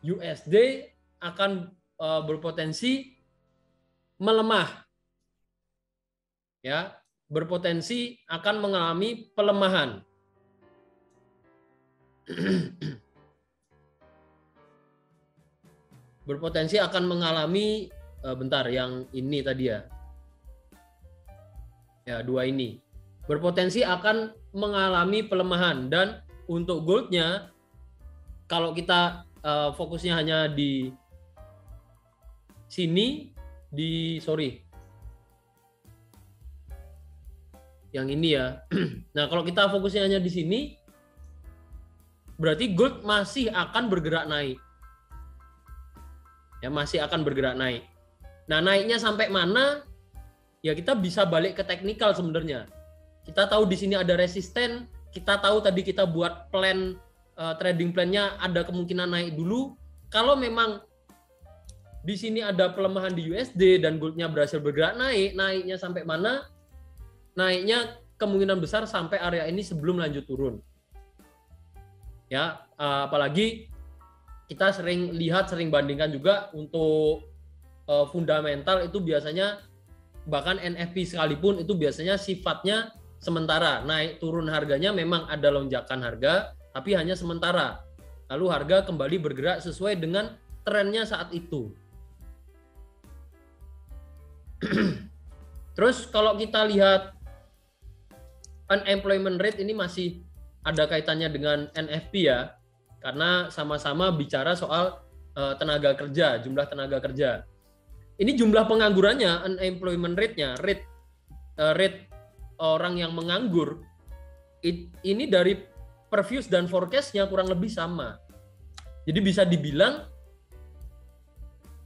USD akan berpotensi melemah. Ya, berpotensi akan mengalami pelemahan. Berpotensi akan mengalami bentar yang ini tadi ya. Ya, dua ini. Berpotensi akan mengalami pelemahan, dan untuk goldnya kalau kita fokusnya hanya di sini, yang ini ya. Nah, kalau kita fokusnya hanya di sini, berarti gold masih akan bergerak naik. Ya, masih akan bergerak naik. Nah, naiknya sampai mana? Ya, kita bisa balik ke teknikal sebenarnya. Kita tahu di sini ada resisten, kita tahu tadi kita buat plan trading plan-nya ada kemungkinan naik dulu. Kalau memang di sini ada pelemahan di USD dan goldnya berhasil bergerak naik, naiknya sampai mana? Naiknya kemungkinan besar sampai area ini sebelum lanjut turun. Ya, apalagi kita sering lihat, sering bandingkan juga untuk fundamental itu biasanya, bahkan NFP sekalipun itu biasanya sifatnya sementara. Naik turun harganya memang ada lonjakan harga, tapi hanya sementara. Lalu harga kembali bergerak sesuai dengan trennya saat itu. Terus kalau kita lihat unemployment rate ini masih ada kaitannya dengan NFP ya, karena sama-sama bicara soal tenaga kerja, jumlah tenaga kerja. Ini jumlah penganggurannya, unemployment rate-nya, rate orang yang menganggur, ini dari previous dan forecast-nya kurang lebih sama. Jadi bisa dibilang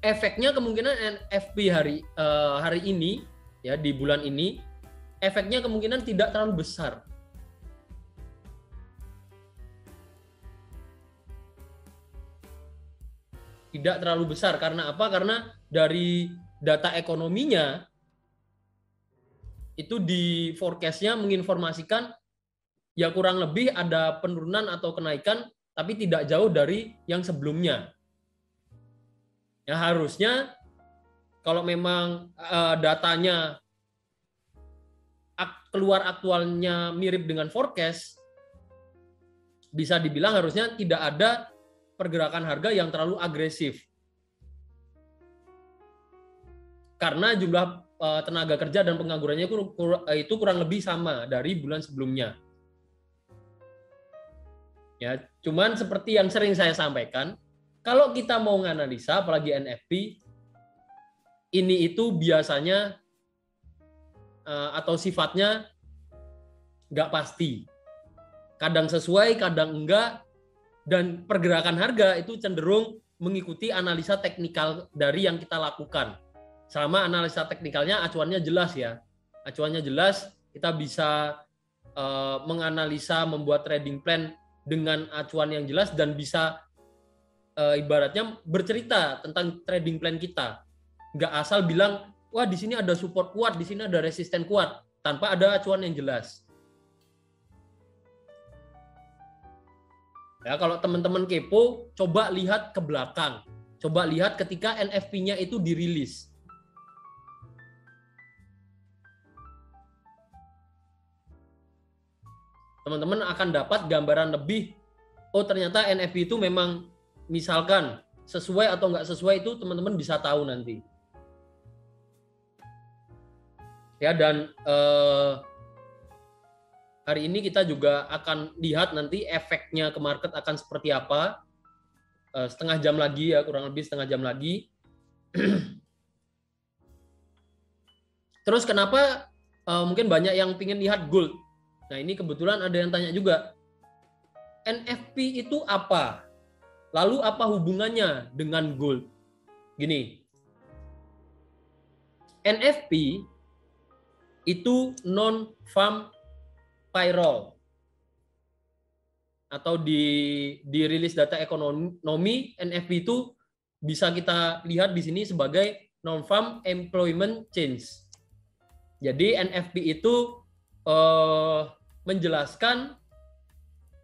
efeknya kemungkinan NFP hari ini, ya di bulan ini, efeknya kemungkinan tidak terlalu besar. Tidak terlalu besar, karena apa? Karena dari data ekonominya itu di forecast-nya menginformasikan ya kurang lebih ada penurunan atau kenaikan, tapi tidak jauh dari yang sebelumnya. Ya harusnya kalau memang datanya keluar aktualnya mirip dengan forecast, bisa dibilang harusnya tidak ada pergerakan harga yang terlalu agresif. Karena jumlah tenaga kerja dan penganggurannya itu kurang lebih sama dari bulan sebelumnya. Ya, cuman seperti yang sering saya sampaikan, kalau kita mau menganalisa apalagi NFP, ini itu biasanya atau sifatnya nggak pasti. Kadang sesuai, kadang enggak, dan pergerakan harga itu cenderung mengikuti analisa teknikal dari yang kita lakukan. Selama analisa teknikalnya acuannya jelas ya. Acuannya jelas, kita bisa menganalisa, membuat trading plan dengan acuan yang jelas dan bisa ibaratnya bercerita tentang trading plan kita. Nggak asal bilang, wah di sini ada support kuat, di sini ada resisten kuat, tanpa ada acuan yang jelas. Ya, kalau teman-teman kepo, coba lihat ke belakang. Coba lihat ketika NFP-nya itu dirilis. Teman-teman akan dapat gambaran lebih, oh ternyata NFP itu memang misalkan sesuai atau nggak sesuai, itu teman-teman bisa tahu nanti. Ya, dan hari ini kita juga akan lihat nanti efeknya ke market akan seperti apa. Setengah jam lagi ya, kurang lebih setengah jam lagi. Terus kenapa mungkin banyak yang pingin lihat gold? Nah ini kebetulan ada yang tanya juga, NFP itu apa? Lalu apa hubungannya dengan gold? Gini, NFP itu non-farm payroll, atau di rilis data ekonomi, NFP itu bisa kita lihat di sini sebagai non-farm employment change. Jadi NFP itu menjelaskan,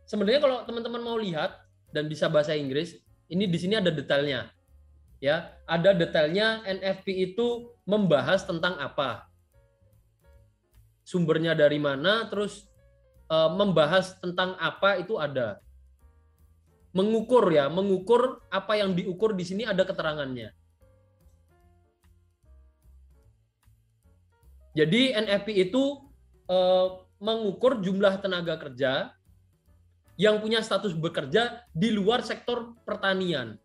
sebenarnya kalau teman-teman mau lihat dan bisa bahasa Inggris, ini di sini ada detailnya. Ya, ada detailnya NFP itu membahas tentang apa, sumbernya dari mana, terus membahas tentang apa itu ada. Mengukur ya, mengukur apa yang diukur di sini ada keterangannya. Jadi NFP itu mengukur jumlah tenaga kerja yang punya status bekerja di luar sektor pertanian.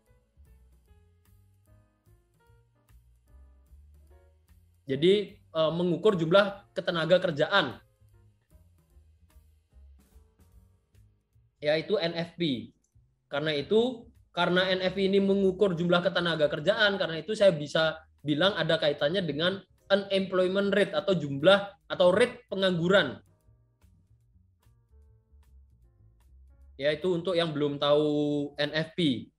Jadi mengukur jumlah ketenaga kerjaan, yaitu NFP. Karena NFP ini mengukur jumlah ketenaga kerjaan, karena itu saya bisa bilang ada kaitannya dengan unemployment rate atau jumlah atau rate pengangguran. Ya, itu untuk yang belum tahu NFP.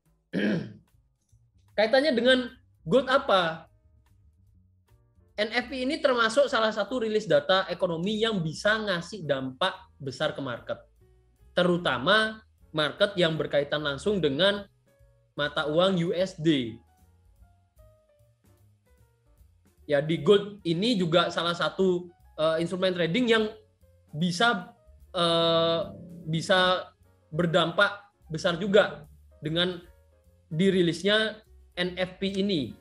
Kaitannya dengan gold apa? NFP ini termasuk salah satu rilis data ekonomi yang bisa ngasih dampak besar ke market. Terutama market yang berkaitan langsung dengan mata uang USD. Ya, di gold ini juga salah satu instrumen trading yang bisa berdampak besar juga dengan dirilisnya NFP ini.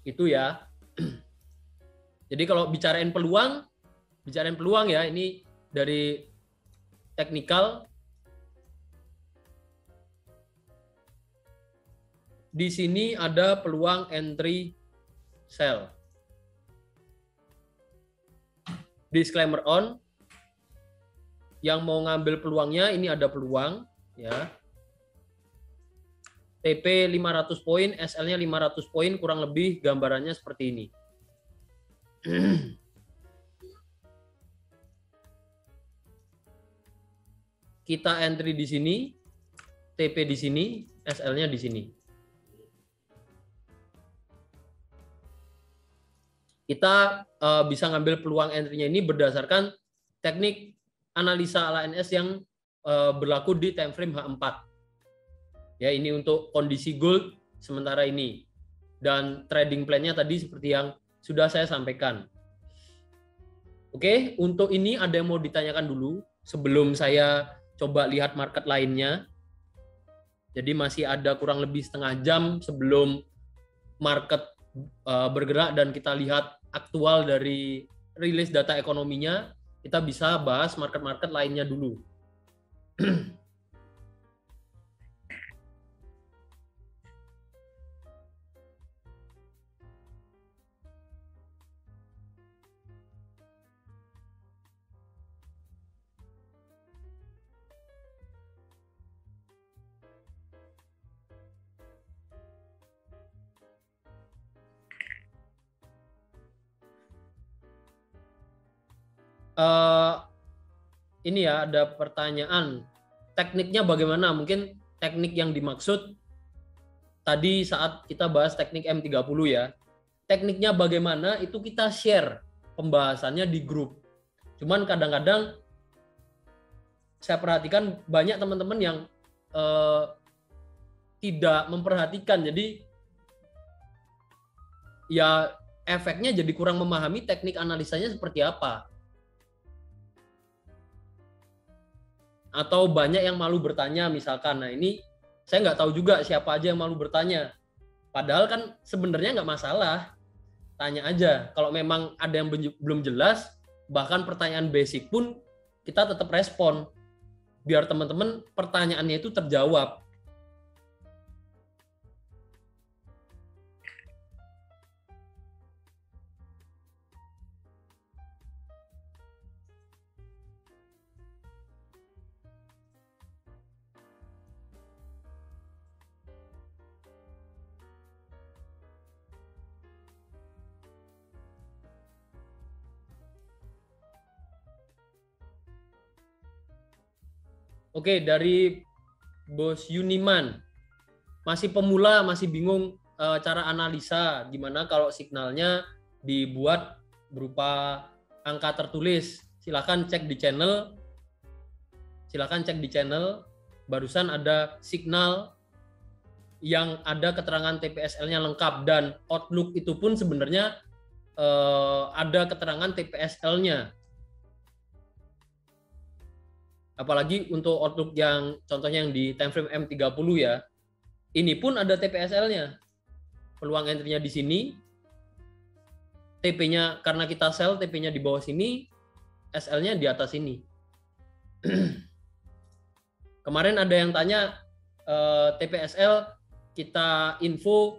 Itu ya. Jadi kalau bicarain peluang ya, ini dari teknikal. Di sini ada peluang entry sell. Disclaimer on. Yang mau ngambil peluangnya ini ada peluang ya. TP 500 poin, SL-nya 500 poin, kurang lebih gambarannya seperti ini. Kita entry di sini, TP di sini, SL-nya di sini. Kita bisa ngambil peluang entry-nya ini berdasarkan teknik analisa ala NS yang berlaku di time frame H4. Ya, ini untuk kondisi gold sementara ini. Dan trading plan-nya tadi seperti yang sudah saya sampaikan. Oke, untuk ini ada yang mau ditanyakan dulu sebelum saya coba lihat market lainnya. Jadi masih ada kurang lebih setengah jam sebelum market bergerak dan kita lihat aktual dari rilis data ekonominya. Kita bisa bahas market-market lainnya dulu. Ini ya, ada pertanyaan tekniknya bagaimana. Mungkin teknik yang dimaksud tadi saat kita bahas teknik M30 ya, tekniknya bagaimana itu kita share pembahasannya di grup. Cuman kadang-kadang saya perhatikan banyak teman-teman yang tidak memperhatikan, jadi ya efeknya jadi kurang memahami teknik analisanya seperti apa. Atau banyak yang malu bertanya misalkan. Nah ini saya nggak tahu juga siapa aja yang malu bertanya. Padahal kan sebenarnya nggak masalah. Tanya aja. Kalau memang ada yang belum jelas, bahkan pertanyaan basic pun kita tetap respon. Biar teman-teman pertanyaannya itu terjawab. Oke, dari Bos Yuniman, masih pemula, masih bingung cara analisa, gimana kalau signalnya dibuat berupa angka tertulis. Silakan cek di channel. barusan ada signal yang ada keterangan TPSL-nya lengkap, dan Outlook itu pun sebenarnya ada keterangan TPSL-nya. Apalagi untuk Outlook yang contohnya yang di timeframe M30 ya, ini pun ada TPSL-nya. Peluang entry-nya di sini, TP-nya karena kita sell, TP-nya di bawah sini, SL-nya di atas ini. Kemarin ada yang tanya TPSL, kita info,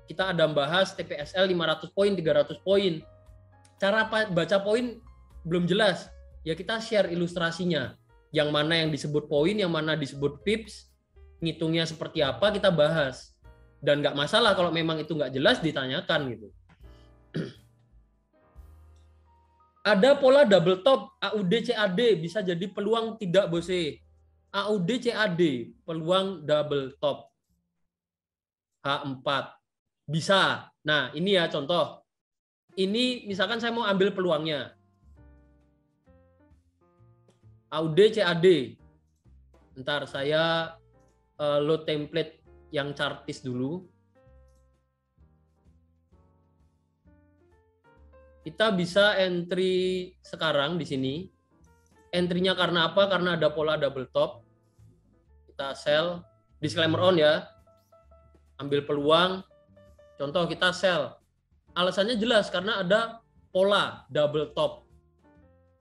kita ada bahas TPSL 500 poin, 300 poin. Cara baca poin belum jelas. Ya kita share ilustrasinya. Yang mana yang disebut poin, yang mana disebut pips, ngitungnya seperti apa, kita bahas. Dan nggak masalah kalau memang itu nggak jelas, ditanyakan gitu. Ada pola double top, AUD CAD, bisa jadi peluang tidak bose. AUD CAD, peluang double top. H4. Bisa. Nah, ini ya contoh. Ini misalkan saya mau ambil peluangnya. AUD CAD. Ntar saya load template yang chartis dulu. Kita bisa entry sekarang di sini. Entry-nya karena apa? Karena ada pola double top. Kita sell, disclaimer on ya. Ambil peluang, contoh kita sell. Alasannya jelas karena ada pola double top.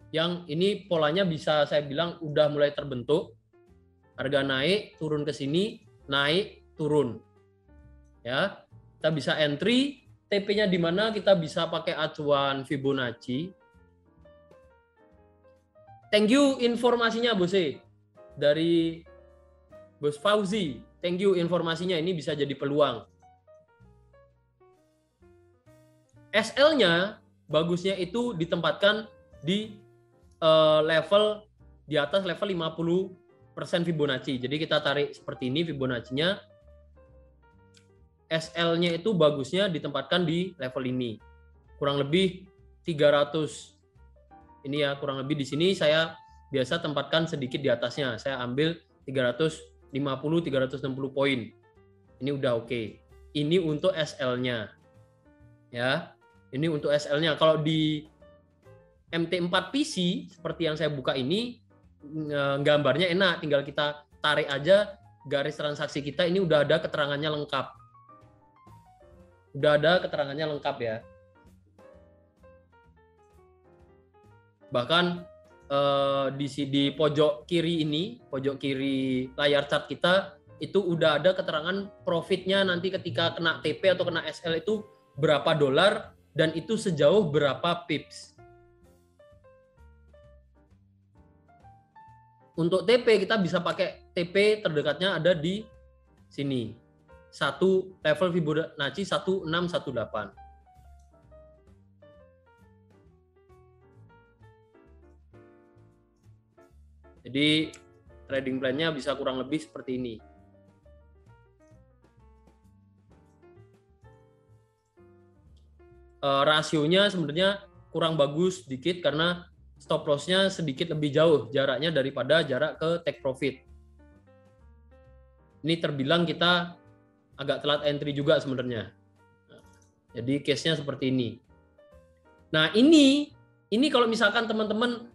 Yang ini polanya bisa saya bilang udah mulai terbentuk. Harga naik, turun ke sini, naik, turun. Ya, kita bisa entry, TP-nya di mana, kita bisa pakai acuan Fibonacci. Thank you informasinya Bose. Dari Bos Fauzi, thank you informasinya, ini bisa jadi peluang. SL-nya bagusnya itu ditempatkan di level di atas level 50% Fibonacci. Jadi kita tarik seperti ini Fibonacci-nya. SL-nya itu bagusnya ditempatkan di level ini. Kurang lebih 300. Ini ya, kurang lebih di sini saya biasa tempatkan sedikit di atasnya. Saya ambil 350-360 poin. Ini udah oke. Ini untuk SL-nya. Ya. Ini untuk SL-nya. Kalau di MT4 PC seperti yang saya buka ini, gambarnya enak, tinggal kita tarik aja garis transaksi kita, ini udah ada keterangannya lengkap. Udah ada keterangannya lengkap ya. Bahkan di pojok kiri ini, pojok kiri layar chart kita, itu udah ada keterangan profitnya nanti ketika kena TP atau kena SL itu berapa dolar, dan itu sejauh berapa pips. Untuk TP kita bisa pakai TP terdekatnya ada di sini. Satu level Fibonacci 1618. Jadi trading plan-nya bisa kurang lebih seperti ini. Rasionya sebenarnya kurang bagus sedikit karena stop loss-nya sedikit lebih jauh jaraknya daripada jarak ke take profit. Ini terbilang kita agak telat entry juga sebenarnya. Jadi case-nya seperti ini. Nah ini kalau misalkan teman-teman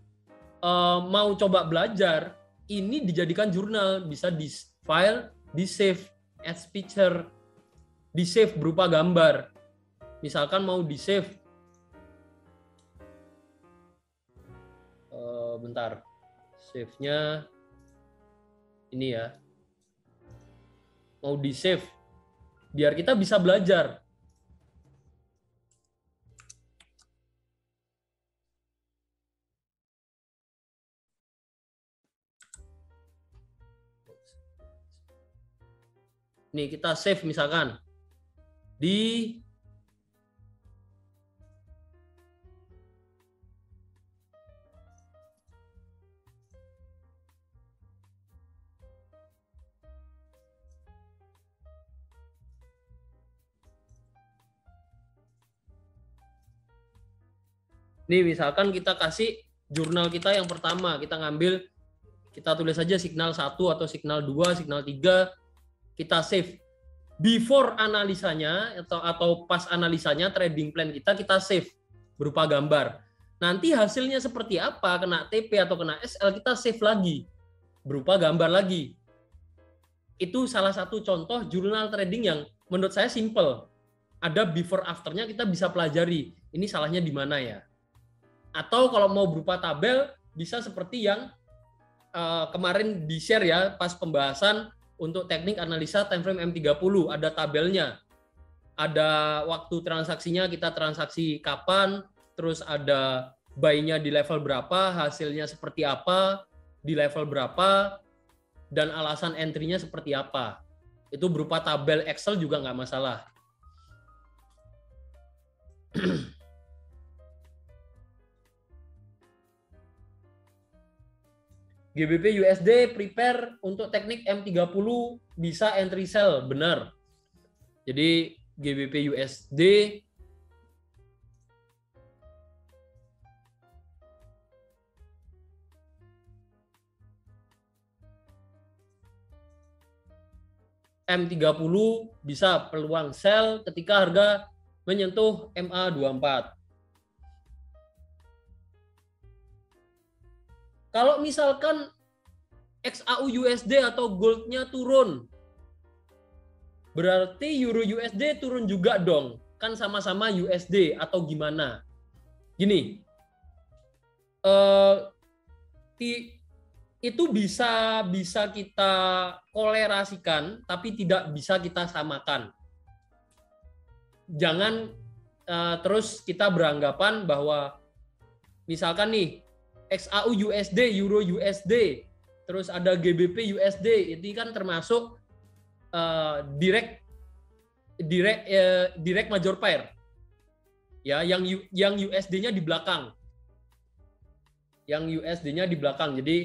mau coba belajar, ini dijadikan jurnal, bisa di file, di save as picture, di save berupa gambar. Misalkan mau di save, bentar, save-nya ini ya, mau di save, biar kita bisa belajar. Nih kita save misalkan di nih misalkan kita kasih jurnal kita yang pertama, kita ngambil Kita tulis saja signal 1 atau signal 2, signal 3, kita save. Before analisanya atau pas analisanya trading plan kita save berupa gambar. Nanti hasilnya seperti apa, kena TP atau kena SL, kita save lagi berupa gambar lagi. Itu salah satu contoh jurnal trading yang menurut saya simple. Ada before afternya, kita bisa pelajari ini salahnya di mana ya. Atau kalau mau berupa tabel, bisa seperti yang kemarin di-share ya pas pembahasan untuk teknik analisa time frame M30, ada tabelnya. Ada waktu transaksinya, kita transaksi kapan, terus ada buy-nya di level berapa, hasilnya seperti apa, di level berapa, dan alasan entry-nya seperti apa. Itu berupa tabel Excel juga nggak masalah. GBP USD prepare untuk teknik M30 bisa entry sell, benar. Jadi GBP USD M30 bisa peluang sell ketika harga menyentuh MA24. Kalau misalkan XAU USD atau goldnya turun, berarti Euro USD turun juga dong. Kan sama-sama USD atau gimana? Gini, itu bisa kita kolerasikan, tapi tidak bisa kita samakan. Jangan terus kita beranggapan bahwa misalkan nih XAU USD, Euro USD, terus ada GBP USD, ini kan termasuk direct major pair, ya, yang USD-nya di belakang, jadi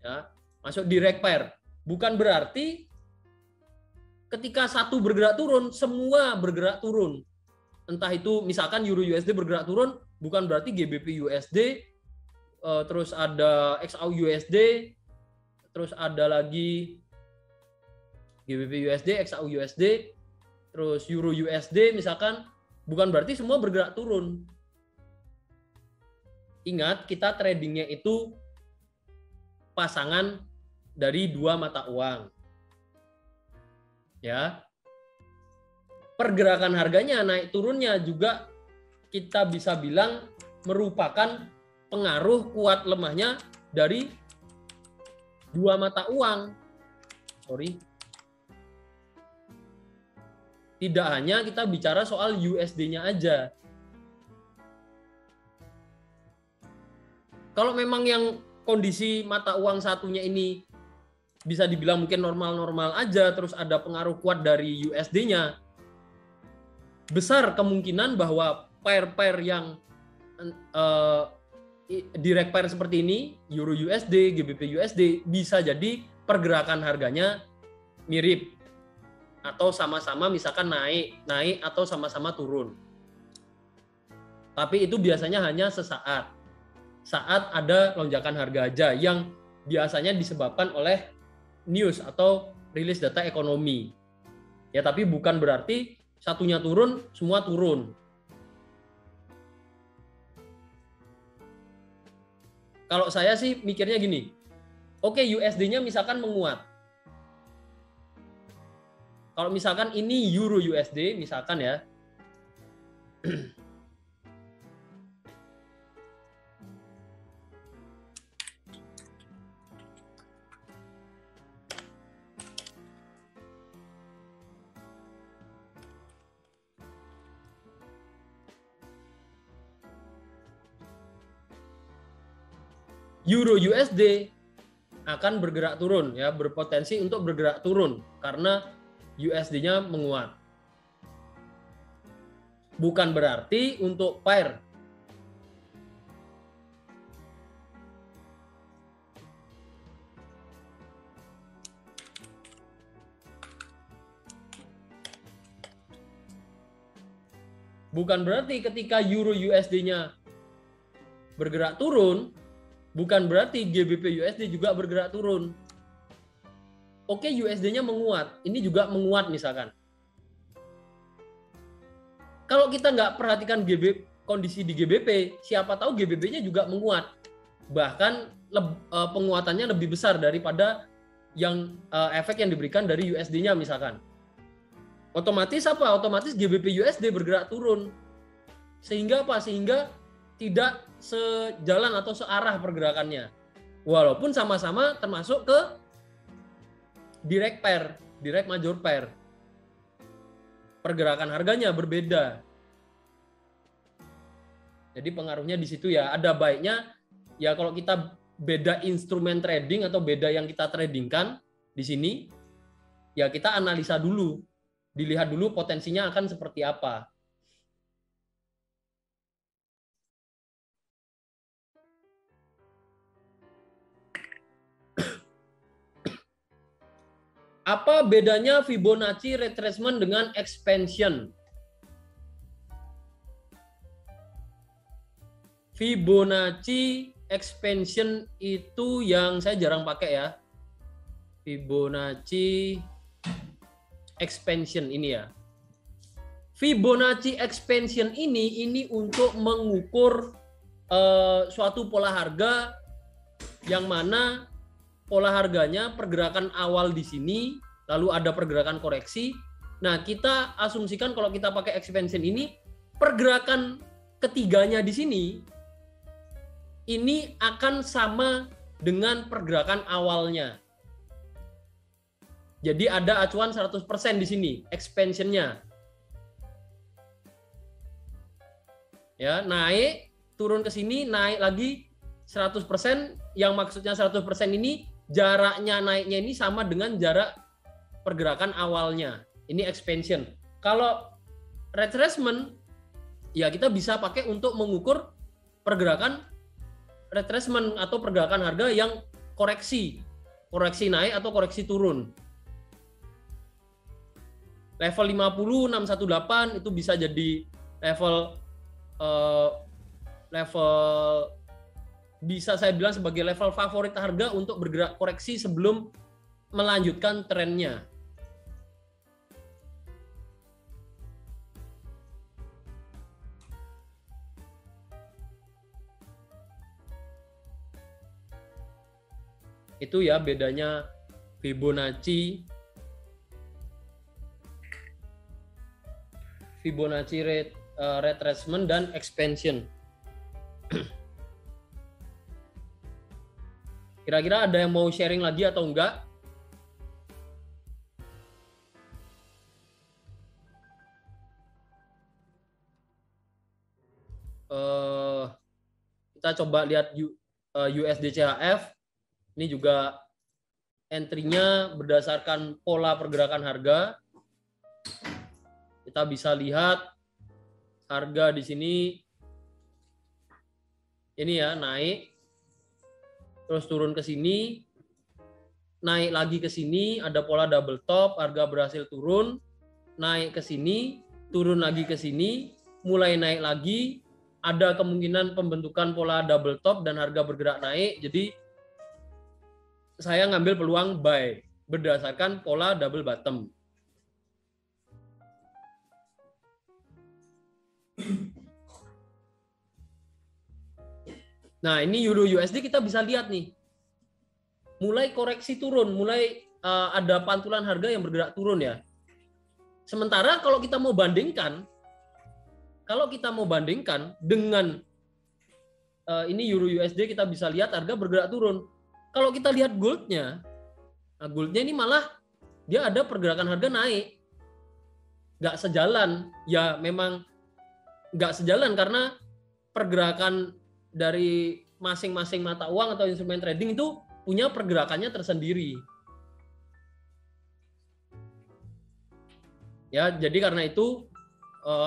ya masuk direct pair. Bukan berarti ketika satu bergerak turun, semua bergerak turun. Entah itu misalkan Euro USD bergerak turun, bukan berarti GBP USD, terus ada XAU USD, terus ada lagi GBP USD, XAU USD, terus Euro USD misalkan, bukan berarti semua bergerak turun. Ingat, kita tradingnya itu pasangan dari dua mata uang. Ya. Pergerakan harganya naik turunnya juga kita bisa bilang merupakan pengaruh kuat lemahnya dari dua mata uang. Tidak hanya kita bicara soal USD-nya aja. Kalau memang yang kondisi mata uang satunya ini bisa dibilang mungkin normal-normal aja, terus ada pengaruh kuat dari USD-nya, besar kemungkinan bahwa pair-pair yang direct pair seperti ini, Euro USD, GBP USD, bisa jadi pergerakan harganya mirip atau sama-sama misalkan naik atau sama-sama turun. Tapi itu biasanya hanya sesaat. Saat ada lonjakan harga aja yang biasanya disebabkan oleh news atau rilis data ekonomi. Ya, tapi bukan berarti satunya turun, semua turun. Kalau saya sih mikirnya gini, oke, USD-nya misalkan menguat. Kalau misalkan ini Euro USD, misalkan ya, Euro USD akan bergerak turun, ya, berpotensi untuk bergerak turun karena USD-nya menguat. Bukan berarti untuk pair ketika Euro USD-nya bergerak turun, bukan berarti GBP USD juga bergerak turun. Oke, USD-nya menguat, ini juga menguat misalkan. Kalau kita nggak perhatikan kondisi di GBP, siapa tahu GBP-nya juga menguat. Bahkan penguatannya lebih besar daripada yang efek yang diberikan dari USD-nya misalkan. Otomatis apa? Otomatis GBP USD bergerak turun. Sehingga apa? Sehingga tidak sejalan atau searah pergerakannya. Walaupun sama-sama termasuk ke direct pair, direct major pair. Pergerakan harganya berbeda. Jadi pengaruhnya di situ ya. Ada baiknya ya kalau kita beda instrumen trading atau beda yang kita tradingkan di sini, ya kita analisa dulu. Dilihat dulu potensinya akan seperti apa. Apa bedanya Fibonacci retracement dengan expansion? Fibonacci expansion itu yang saya jarang pakai ya. Fibonacci expansion ini ya. Fibonacci expansion ini untuk mengukur suatu pola harga yang mana pola harganya pergerakan awal di sini, lalu ada pergerakan koreksi. Nah, kita asumsikan kalau kita pakai expansion ini, pergerakan ketiganya di sini ini akan sama dengan pergerakan awalnya. Jadi ada acuan 100% di sini, expansion-nya. Ya, naik, turun ke sini, naik lagi 100%, yang maksudnya 100% ini jaraknya naiknya ini sama dengan jarak pergerakan awalnya. Ini expansion. Kalau retracement, ya kita bisa pakai untuk mengukur pergerakan retracement atau pergerakan harga yang koreksi naik atau koreksi turun. Level 50 618 itu bisa jadi level bisa saya bilang sebagai level favorit harga untuk bergerak koreksi sebelum melanjutkan trennya. Itu ya bedanya Fibonacci retracement dan expansion. Kira-kira ada yang mau sharing lagi atau enggak? Kita coba lihat USD CHF. Ini juga entry-nya berdasarkan pola pergerakan harga. Kita bisa lihat harga di sini ini ya, naik terus turun ke sini, naik lagi ke sini, ada pola double top, harga berhasil turun, naik ke sini, turun lagi ke sini, mulai naik lagi, ada kemungkinan pembentukan pola double top dan harga bergerak naik. Jadi saya ngambil peluang buy berdasarkan pola double bottom. Nah, ini Euro USD kita bisa lihat nih. Mulai koreksi turun, mulai ada pantulan harga yang bergerak turun ya. Sementara kalau kita mau bandingkan dengan ini Euro USD, kita bisa lihat harga bergerak turun. Kalau kita lihat goldnya, nah goldnya ini malah dia ada pergerakan harga naik. Nggak sejalan, ya memang nggak sejalan karena pergerakan dari masing-masing mata uang atau instrumen trading itu punya pergerakannya tersendiri. Ya, jadi karena itu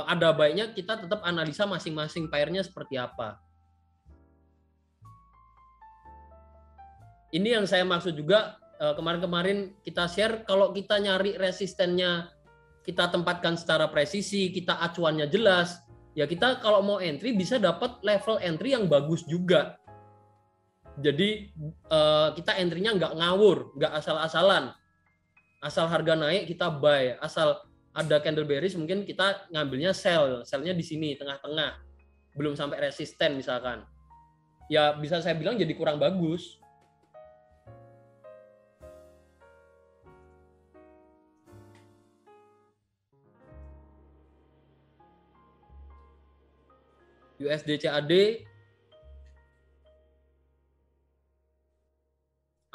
ada baiknya kita tetap analisa masing-masing pairnya seperti apa. Ini yang saya maksud juga kemarin-kemarin kita share, kalau kita nyari resistennya kita tempatkan secara presisi, kita acuannya jelas, ya kita kalau mau entry bisa dapat level entry yang bagus juga. Jadi kita entry-nya nggak ngawur, nggak asal-asalan. Asal harga naik kita buy, asal ada candle bearish mungkin kita ngambilnya sell, sell-nya di sini tengah-tengah. Belum sampai resisten misalkan. Ya bisa saya bilang jadi kurang bagus. USD CAD,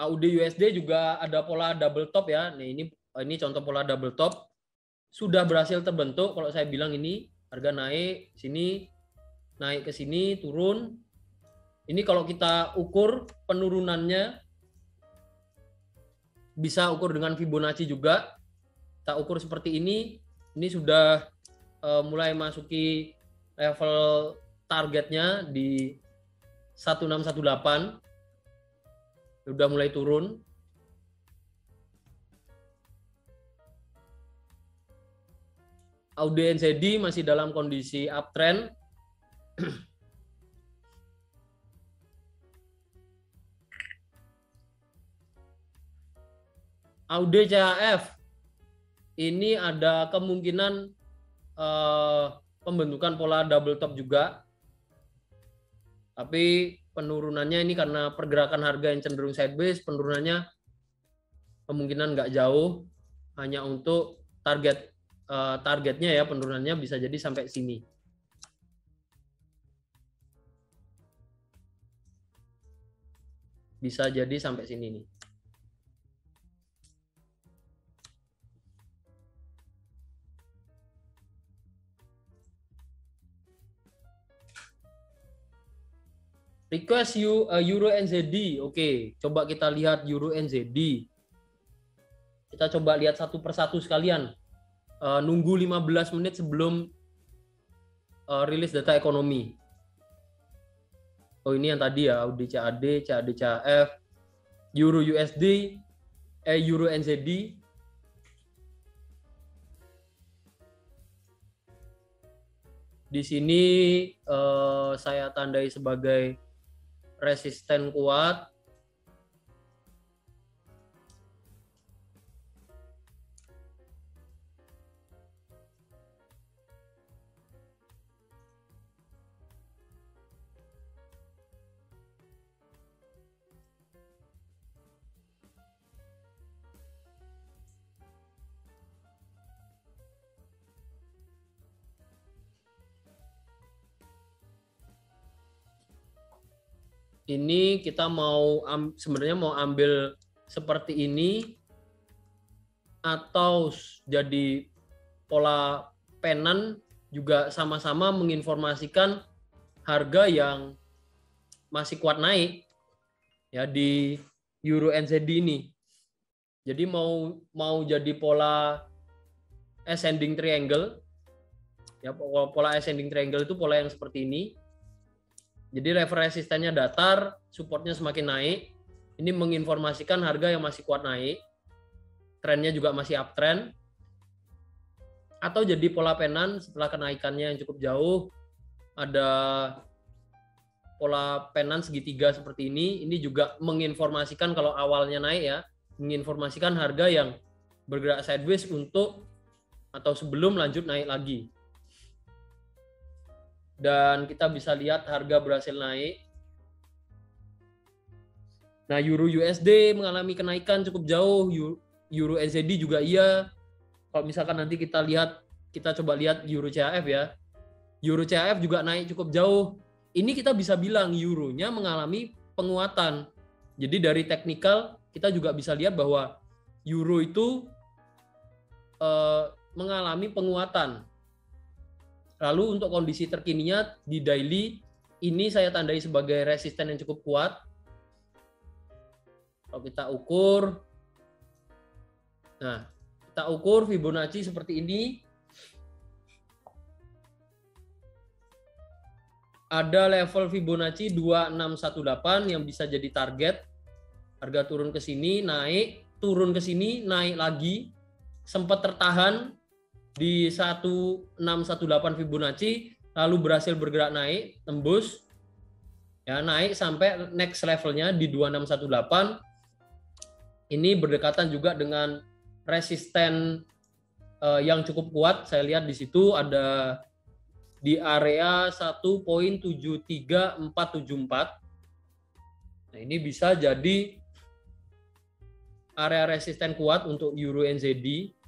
AUD USD juga ada pola double top ya. Nih ini contoh pola double top. Sudah berhasil terbentuk. Kalau saya bilang ini harga naik sini, naik ke sini, turun. Ini kalau kita ukur penurunannya bisa ukur dengan Fibonacci juga. Kita ukur seperti ini. Ini sudah mulai masuki level targetnya di 1618. Sudah mulai turun. AUD NZD masih dalam kondisi uptrend. AUD CHF ini ada kemungkinan pembentukan pola double top juga. Tapi penurunannya ini karena pergerakan harga yang cenderung sideways, penurunannya kemungkinan nggak jauh, hanya untuk targetnya ya, penurunannya bisa jadi sampai sini. Bisa jadi sampai sini nih. Request Euro NZD. Oke, coba kita lihat Euro NZD. Kita coba lihat satu persatu sekalian. Nunggu 15 menit sebelum rilis data ekonomi. Oh, ini yang tadi ya, AUD CAD, CAD CHF, Euro USD, Euro NZD. Di sini saya tandai sebagai resisten kuat. Ini kita sebenarnya mau ambil seperti ini atau jadi pola penan juga sama-sama menginformasikan harga yang masih kuat naik ya di Euro NZD ini. Jadi mau jadi pola ascending triangle ya, pola ascending triangle itu pola yang seperti ini. Jadi level resistennya datar, supportnya semakin naik. Ini menginformasikan harga yang masih kuat naik. Trennya juga masih uptrend. Atau jadi pola penan setelah kenaikannya yang cukup jauh. Ada pola penan segitiga seperti ini. Ini juga menginformasikan kalau awalnya naik ya. Menginformasikan harga yang bergerak sideways untuk atau sebelum lanjut naik lagi. Dan kita bisa lihat harga berhasil naik. Nah, Euro USD mengalami kenaikan cukup jauh, Euro NZD juga iya. Kalau misalkan nanti kita coba lihat Euro CHF ya. Euro CHF juga naik cukup jauh. Ini kita bisa bilang euronya mengalami penguatan. Jadi dari teknikal kita juga bisa lihat bahwa euro itu mengalami penguatan. Lalu untuk kondisi terkininya di daily, ini saya tandai sebagai resisten yang cukup kuat. Kalau kita ukur, nah kita ukur Fibonacci seperti ini. Ada level Fibonacci 2618 yang bisa jadi target. Harga turun ke sini, naik, turun ke sini, naik lagi. Sempat tertahan di 1618 Fibonacci, lalu berhasil bergerak naik, tembus, ya naik sampai next levelnya di 2618. Ini berdekatan juga dengan resisten yang cukup kuat. Saya lihat di situ ada di area 1.73474. Nah, ini bisa jadi area resisten kuat untuk Euro NZD.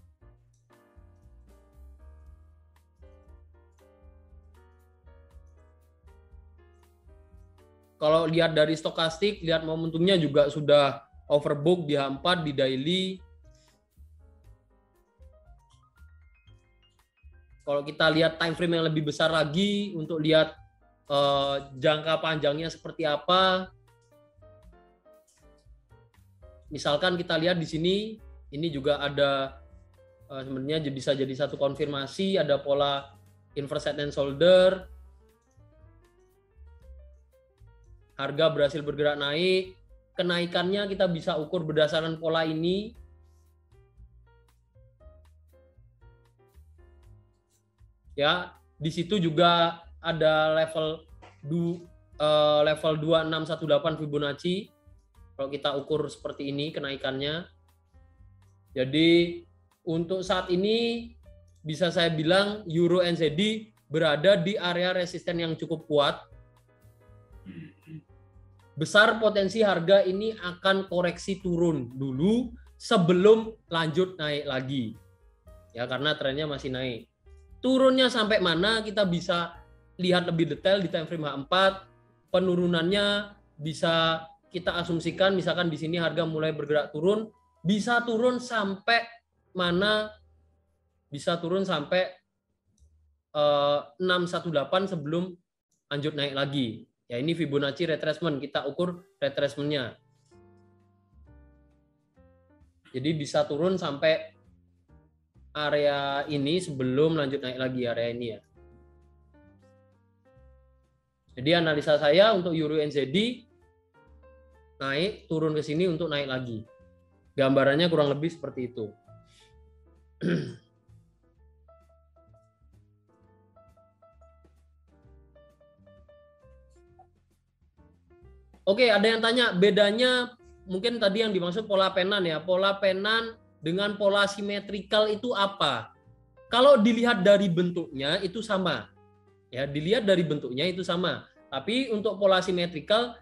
Kalau lihat dari stokastik, lihat momentumnya juga sudah overbook di H4 di daily. Kalau kita lihat time frame yang lebih besar lagi untuk lihat jangka panjangnya seperti apa. Misalkan kita lihat di sini, ini juga ada sebenarnya bisa jadi satu konfirmasi, ada pola inverse head and shoulder. Harga berhasil bergerak naik, kenaikannya kita bisa ukur berdasarkan pola ini. Ya, di situ juga ada level 2618 Fibonacci. Kalau kita ukur seperti ini kenaikannya. Jadi untuk saat ini bisa saya bilang Euro NZD berada di area resisten yang cukup kuat. Besar potensi harga ini akan koreksi turun dulu sebelum lanjut naik lagi. Ya, karena trennya masih naik. Turunnya sampai mana kita bisa lihat lebih detail di time frame H4. Penurunannya bisa kita asumsikan, misalkan di sini harga mulai bergerak turun, bisa turun sampai mana? Bisa turun sampai 618 sebelum lanjut naik lagi. Ya, ini Fibonacci retracement, kita ukur retracement-nya. Jadi bisa turun sampai area ini sebelum lanjut naik lagi, area ini ya. Jadi analisa saya untuk Euro NZD naik, turun ke sini untuk naik lagi. Gambarannya kurang lebih seperti itu. Oke, ada yang tanya bedanya, mungkin tadi yang dimaksud pola penan ya. Pola penan dengan pola simetrikal itu apa? Kalau dilihat dari bentuknya itu sama. Ya, dilihat dari bentuknya itu sama. Tapi untuk pola simetrikal,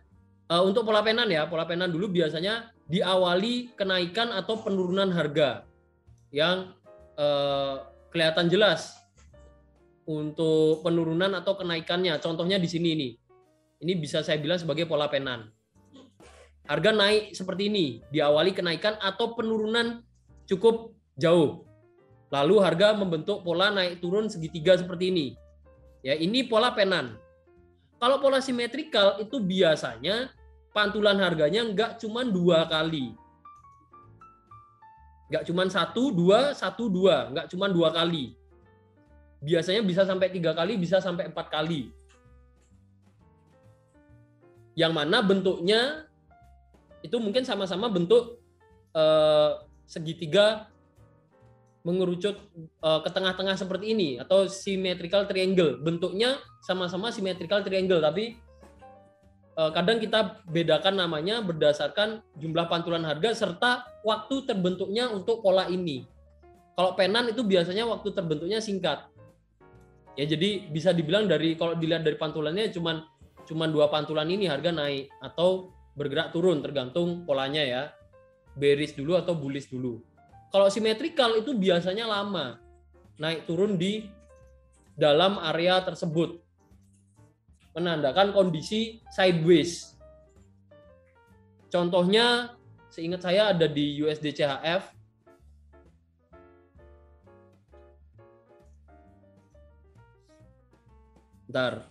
untuk pola penan ya, pola penan dulu biasanya diawali kenaikan atau penurunan harga yang kelihatan jelas untuk penurunan atau kenaikannya. Contohnya di sini nih. Ini bisa saya bilang sebagai pola penan. Harga naik seperti ini, diawali kenaikan atau penurunan cukup jauh. Lalu harga membentuk pola naik turun segitiga seperti ini. Ya, ini pola penan. Kalau pola simetrikal itu biasanya pantulan harganya nggak cuma 2 kali. Nggak cuma 1, 2, 1, 2. Nggak cuma 2 kali. Biasanya bisa sampai 3 kali, bisa sampai 4 kali. Yang mana bentuknya itu mungkin sama-sama bentuk segitiga mengerucut ke tengah-tengah seperti ini atau symmetrical triangle. Bentuknya sama-sama symmetrical triangle, tapi kadang kita bedakan namanya berdasarkan jumlah pantulan harga serta waktu terbentuknya untuk pola ini. Kalau penan itu biasanya waktu terbentuknya singkat. Ya, jadi bisa dibilang dari kalau dilihat dari pantulannya cuman 2 pantulan ini harga naik atau bergerak turun tergantung polanya ya. Bearish dulu atau bullish dulu. Kalau simetrikal itu biasanya lama, naik turun di dalam area tersebut, menandakan kondisi sideways. Contohnya, seingat saya ada di USD CHF. Bentar.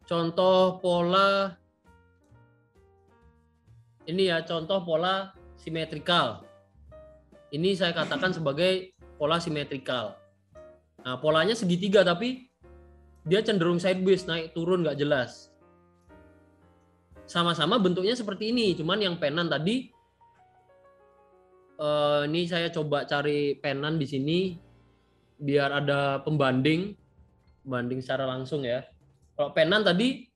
Contoh pola ini ya, contoh pola simetrikal. Ini saya katakan sebagai pola simetrikal. Nah, polanya segitiga tapi dia cenderung sideways, naik turun nggak jelas. Sama-sama bentuknya seperti ini, cuman yang penan tadi ini saya coba cari penan di sini biar ada pembanding secara langsung ya. Kalau penan tadi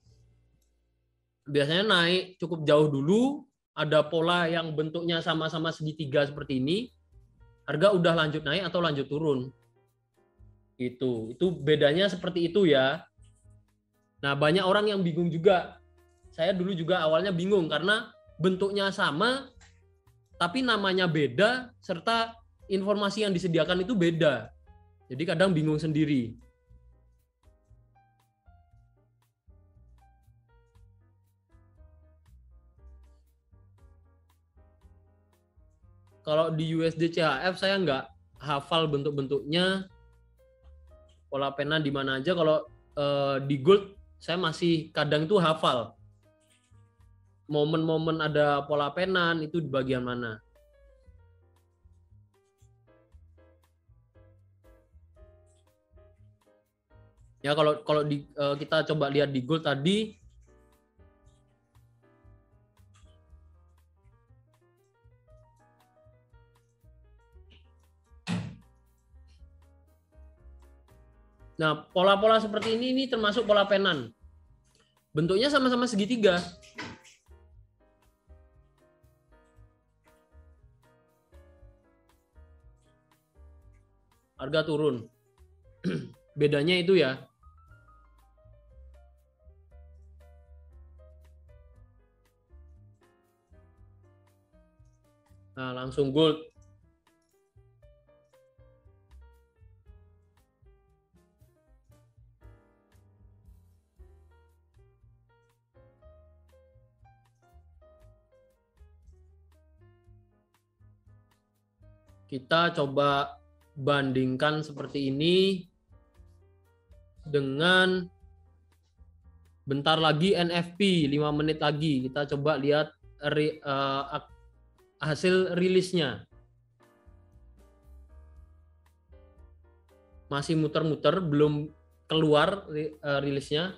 biasanya naik cukup jauh dulu, ada pola yang bentuknya sama-sama segitiga seperti ini, harga udah lanjut naik atau lanjut turun. Itu bedanya seperti itu ya. Nah, banyak orang yang bingung juga. Saya dulu juga awalnya bingung karena bentuknya sama tapi namanya beda serta informasi yang disediakan itu beda. Jadi kadang bingung sendiri. Kalau di USD CHF saya nggak hafal bentuk-bentuknya, pola pena di mana aja. Kalau di gold saya masih kadang itu hafal. Momen-momen ada pola penan itu di bagian mana. Ya kalau kita coba lihat di gold tadi, nah pola-pola seperti ini termasuk pola penan. Bentuknya sama-sama segitiga. Harga turun. Bedanya itu ya. Nah, langsung gold. Kita coba bandingkan seperti ini dengan bentar lagi NFP 5 menit lagi. Kita coba lihat hasil rilisnya. Masih muter-muter, belum keluar rilisnya.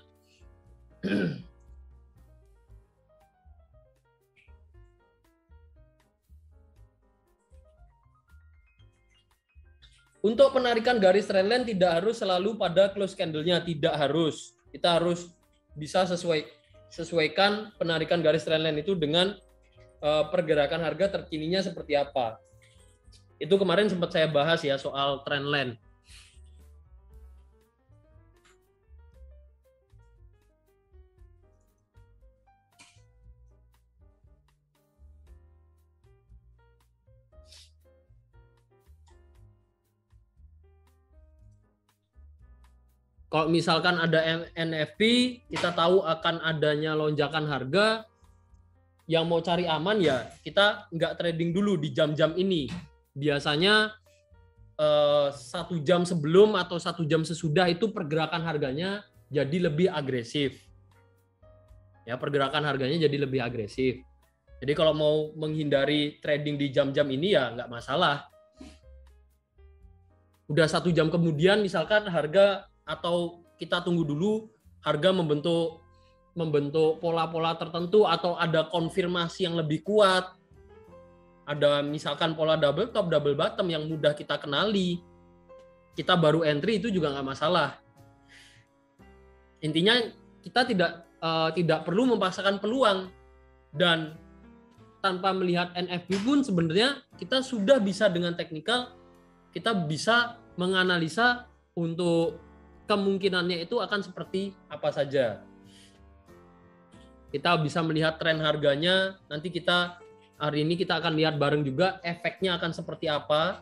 Untuk penarikan garis trendline tidak harus selalu pada close candle-nya, tidak harus. Kita harus bisa sesuaikan penarikan garis trendline itu dengan pergerakan harga terkininya seperti apa. Itu kemarin sempat saya bahas ya soal trendline. Kalau misalkan ada NFP, kita tahu akan adanya lonjakan harga, yang mau cari aman ya kita nggak trading dulu di jam-jam ini. Biasanya 1 jam sebelum atau 1 jam sesudah itu pergerakan harganya jadi lebih agresif. Ya, pergerakan harganya jadi lebih agresif. Jadi kalau mau menghindari trading di jam-jam ini ya nggak masalah. Udah 1 jam kemudian misalkan harga atau kita tunggu dulu harga membentuk pola-pola tertentu atau ada konfirmasi yang lebih kuat, ada misalkan pola double top, double bottom yang mudah kita kenali, kita baru entry itu juga nggak masalah. Intinya kita tidak perlu memaksakan peluang, dan tanpa melihat NFP pun sebenarnya kita sudah bisa dengan teknikal, kita bisa menganalisa untuk kemungkinannya itu akan seperti apa saja. Kita bisa melihat tren harganya, nanti hari ini kita akan lihat bareng juga efeknya akan seperti apa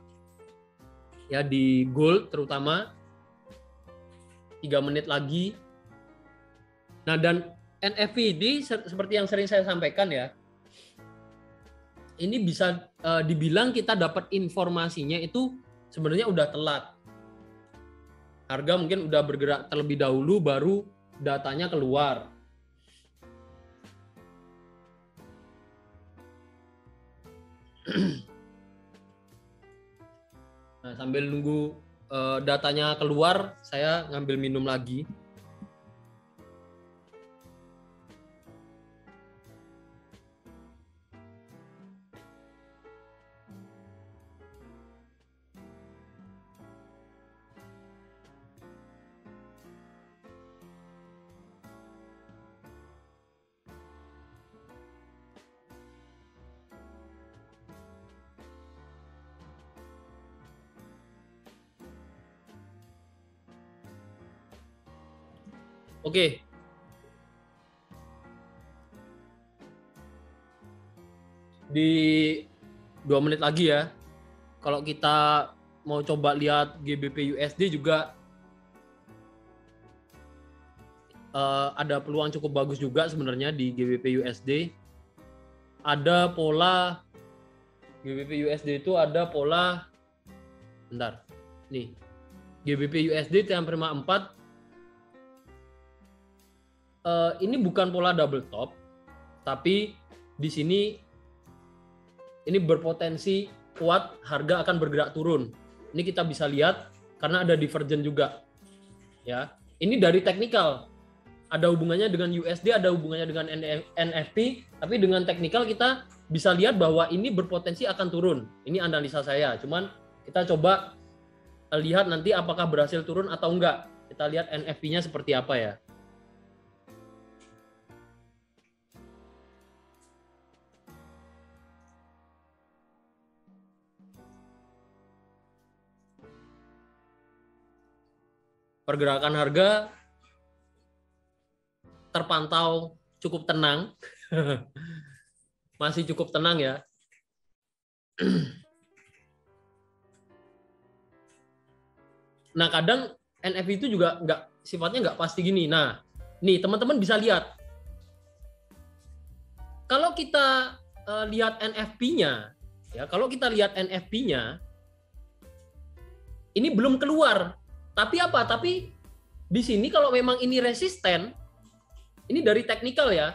ya di gold terutama. 3 menit lagi. Nah, dan NFP seperti yang sering saya sampaikan ya, ini bisa dibilang kita dapat informasinya itu sebenarnya udah telat. Harga mungkin udah bergerak terlebih dahulu baru datanya keluar. Nah, sambil nunggu datanya keluar, saya ngambil minum lagi. Oke. Di 2 menit lagi ya. Kalau kita mau coba lihat GBP USD juga ada peluang cukup bagus juga sebenarnya di GBP USD. Ada pola GBP USD itu ada pola, bentar. Nih. GBP USD TM 54 ini bukan pola double top, tapi di sini ini berpotensi kuat harga akan bergerak turun. Ini kita bisa lihat karena ada divergen juga. Ya, ini dari teknikal. Ada hubungannya dengan USD, ada hubungannya dengan NFP, tapi dengan teknikal kita bisa lihat bahwa ini berpotensi akan turun. Ini analisa saya. Cuman kita coba lihat nanti apakah berhasil turun atau enggak. Kita lihat NFP-nya seperti apa ya. Pergerakan harga terpantau cukup tenang. Masih cukup tenang ya. Nah, kadang NFP itu juga sifatnya nggak pasti gini. Nah, nih teman-teman bisa lihat. Kalau kita lihat NFP-nya, ya, kalau kita lihat NFP-nya, ini belum keluar. Tapi apa? Tapi di sini kalau memang ini resisten, ini dari teknikal ya.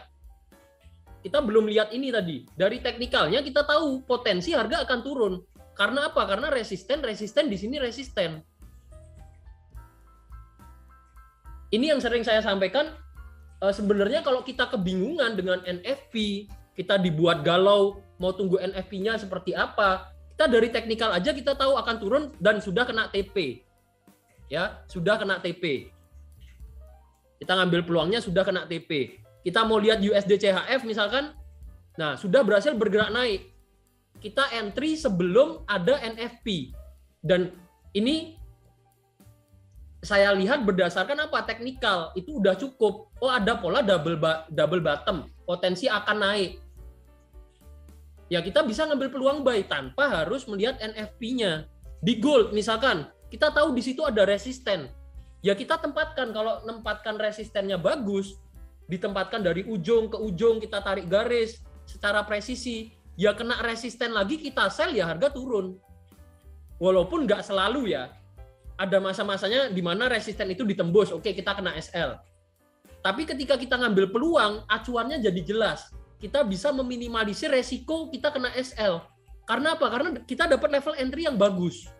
Kita belum lihat ini tadi. Dari teknikalnya kita tahu potensi harga akan turun. Karena apa? Karena resisten di sini resisten. Ini yang sering saya sampaikan, sebenarnya kalau kita kebingungan dengan NFP, kita dibuat galau, mau tunggu NFP-nya seperti apa, kita dari teknikal aja kita tahu akan turun dan sudah kena TP. Ya, sudah kena TP. Kita ngambil peluangnya sudah kena TP. Kita mau lihat USD CHF misalkan, nah sudah berhasil bergerak naik. Kita entry sebelum ada NFP. Dan ini saya lihat berdasarkan apa? Teknikal, itu udah cukup. Oh, ada pola double bottom, potensi akan naik. Ya kita bisa ngambil peluang buy tanpa harus melihat NFP-nya. Di gold misalkan, kita tahu di situ ada resisten. Ya kita tempatkan, kalau nempatkan resistennya bagus, ditempatkan dari ujung ke ujung, kita tarik garis secara presisi, ya kena resisten lagi kita sell, ya harga turun. Walaupun nggak selalu ya, ada masa-masanya di mana resisten itu ditembus, oke kita kena SL. Tapi ketika kita ngambil peluang, acuannya jadi jelas. Kita bisa meminimalisir resiko kita kena SL. Karena apa? Karena kita dapat level entry yang bagus.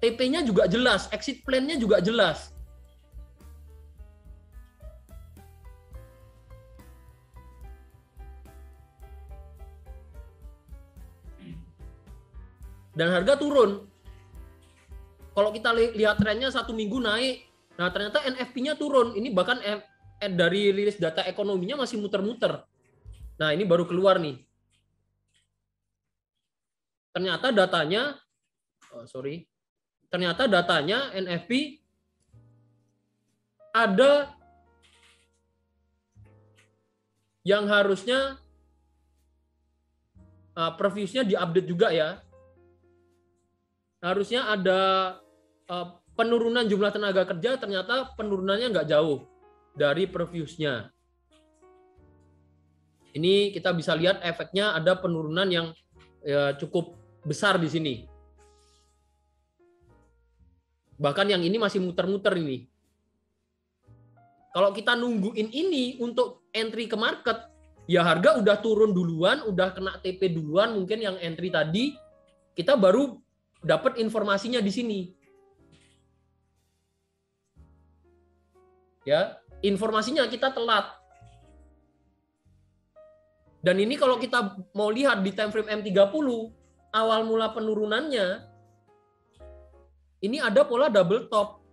TP-nya juga jelas, exit plan-nya juga jelas. Dan harga turun. Kalau kita lihat trennya 1 minggu naik, nah ternyata NFP-nya turun. Ini bahkan dari rilis data ekonominya masih muter-muter. Nah ini baru keluar nih. Ternyata datanya, ternyata datanya NFP ada yang harusnya previewsnya diupdate juga ya. Harusnya ada penurunan jumlah tenaga kerja, ternyata penurunannya nggak jauh dari previewsnya. Ini kita bisa lihat efeknya ada penurunan yang cukup besar di sini. Bahkan yang ini masih muter-muter ini. Kalau kita nungguin ini untuk entry ke market, ya harga udah turun duluan, udah kena TP duluan, mungkin yang entry tadi, kita baru dapat informasinya di sini. Ya, informasinya kita telat. Dan ini kalau kita mau lihat di time frame M30, awal mula penurunannya ini ada pola double top.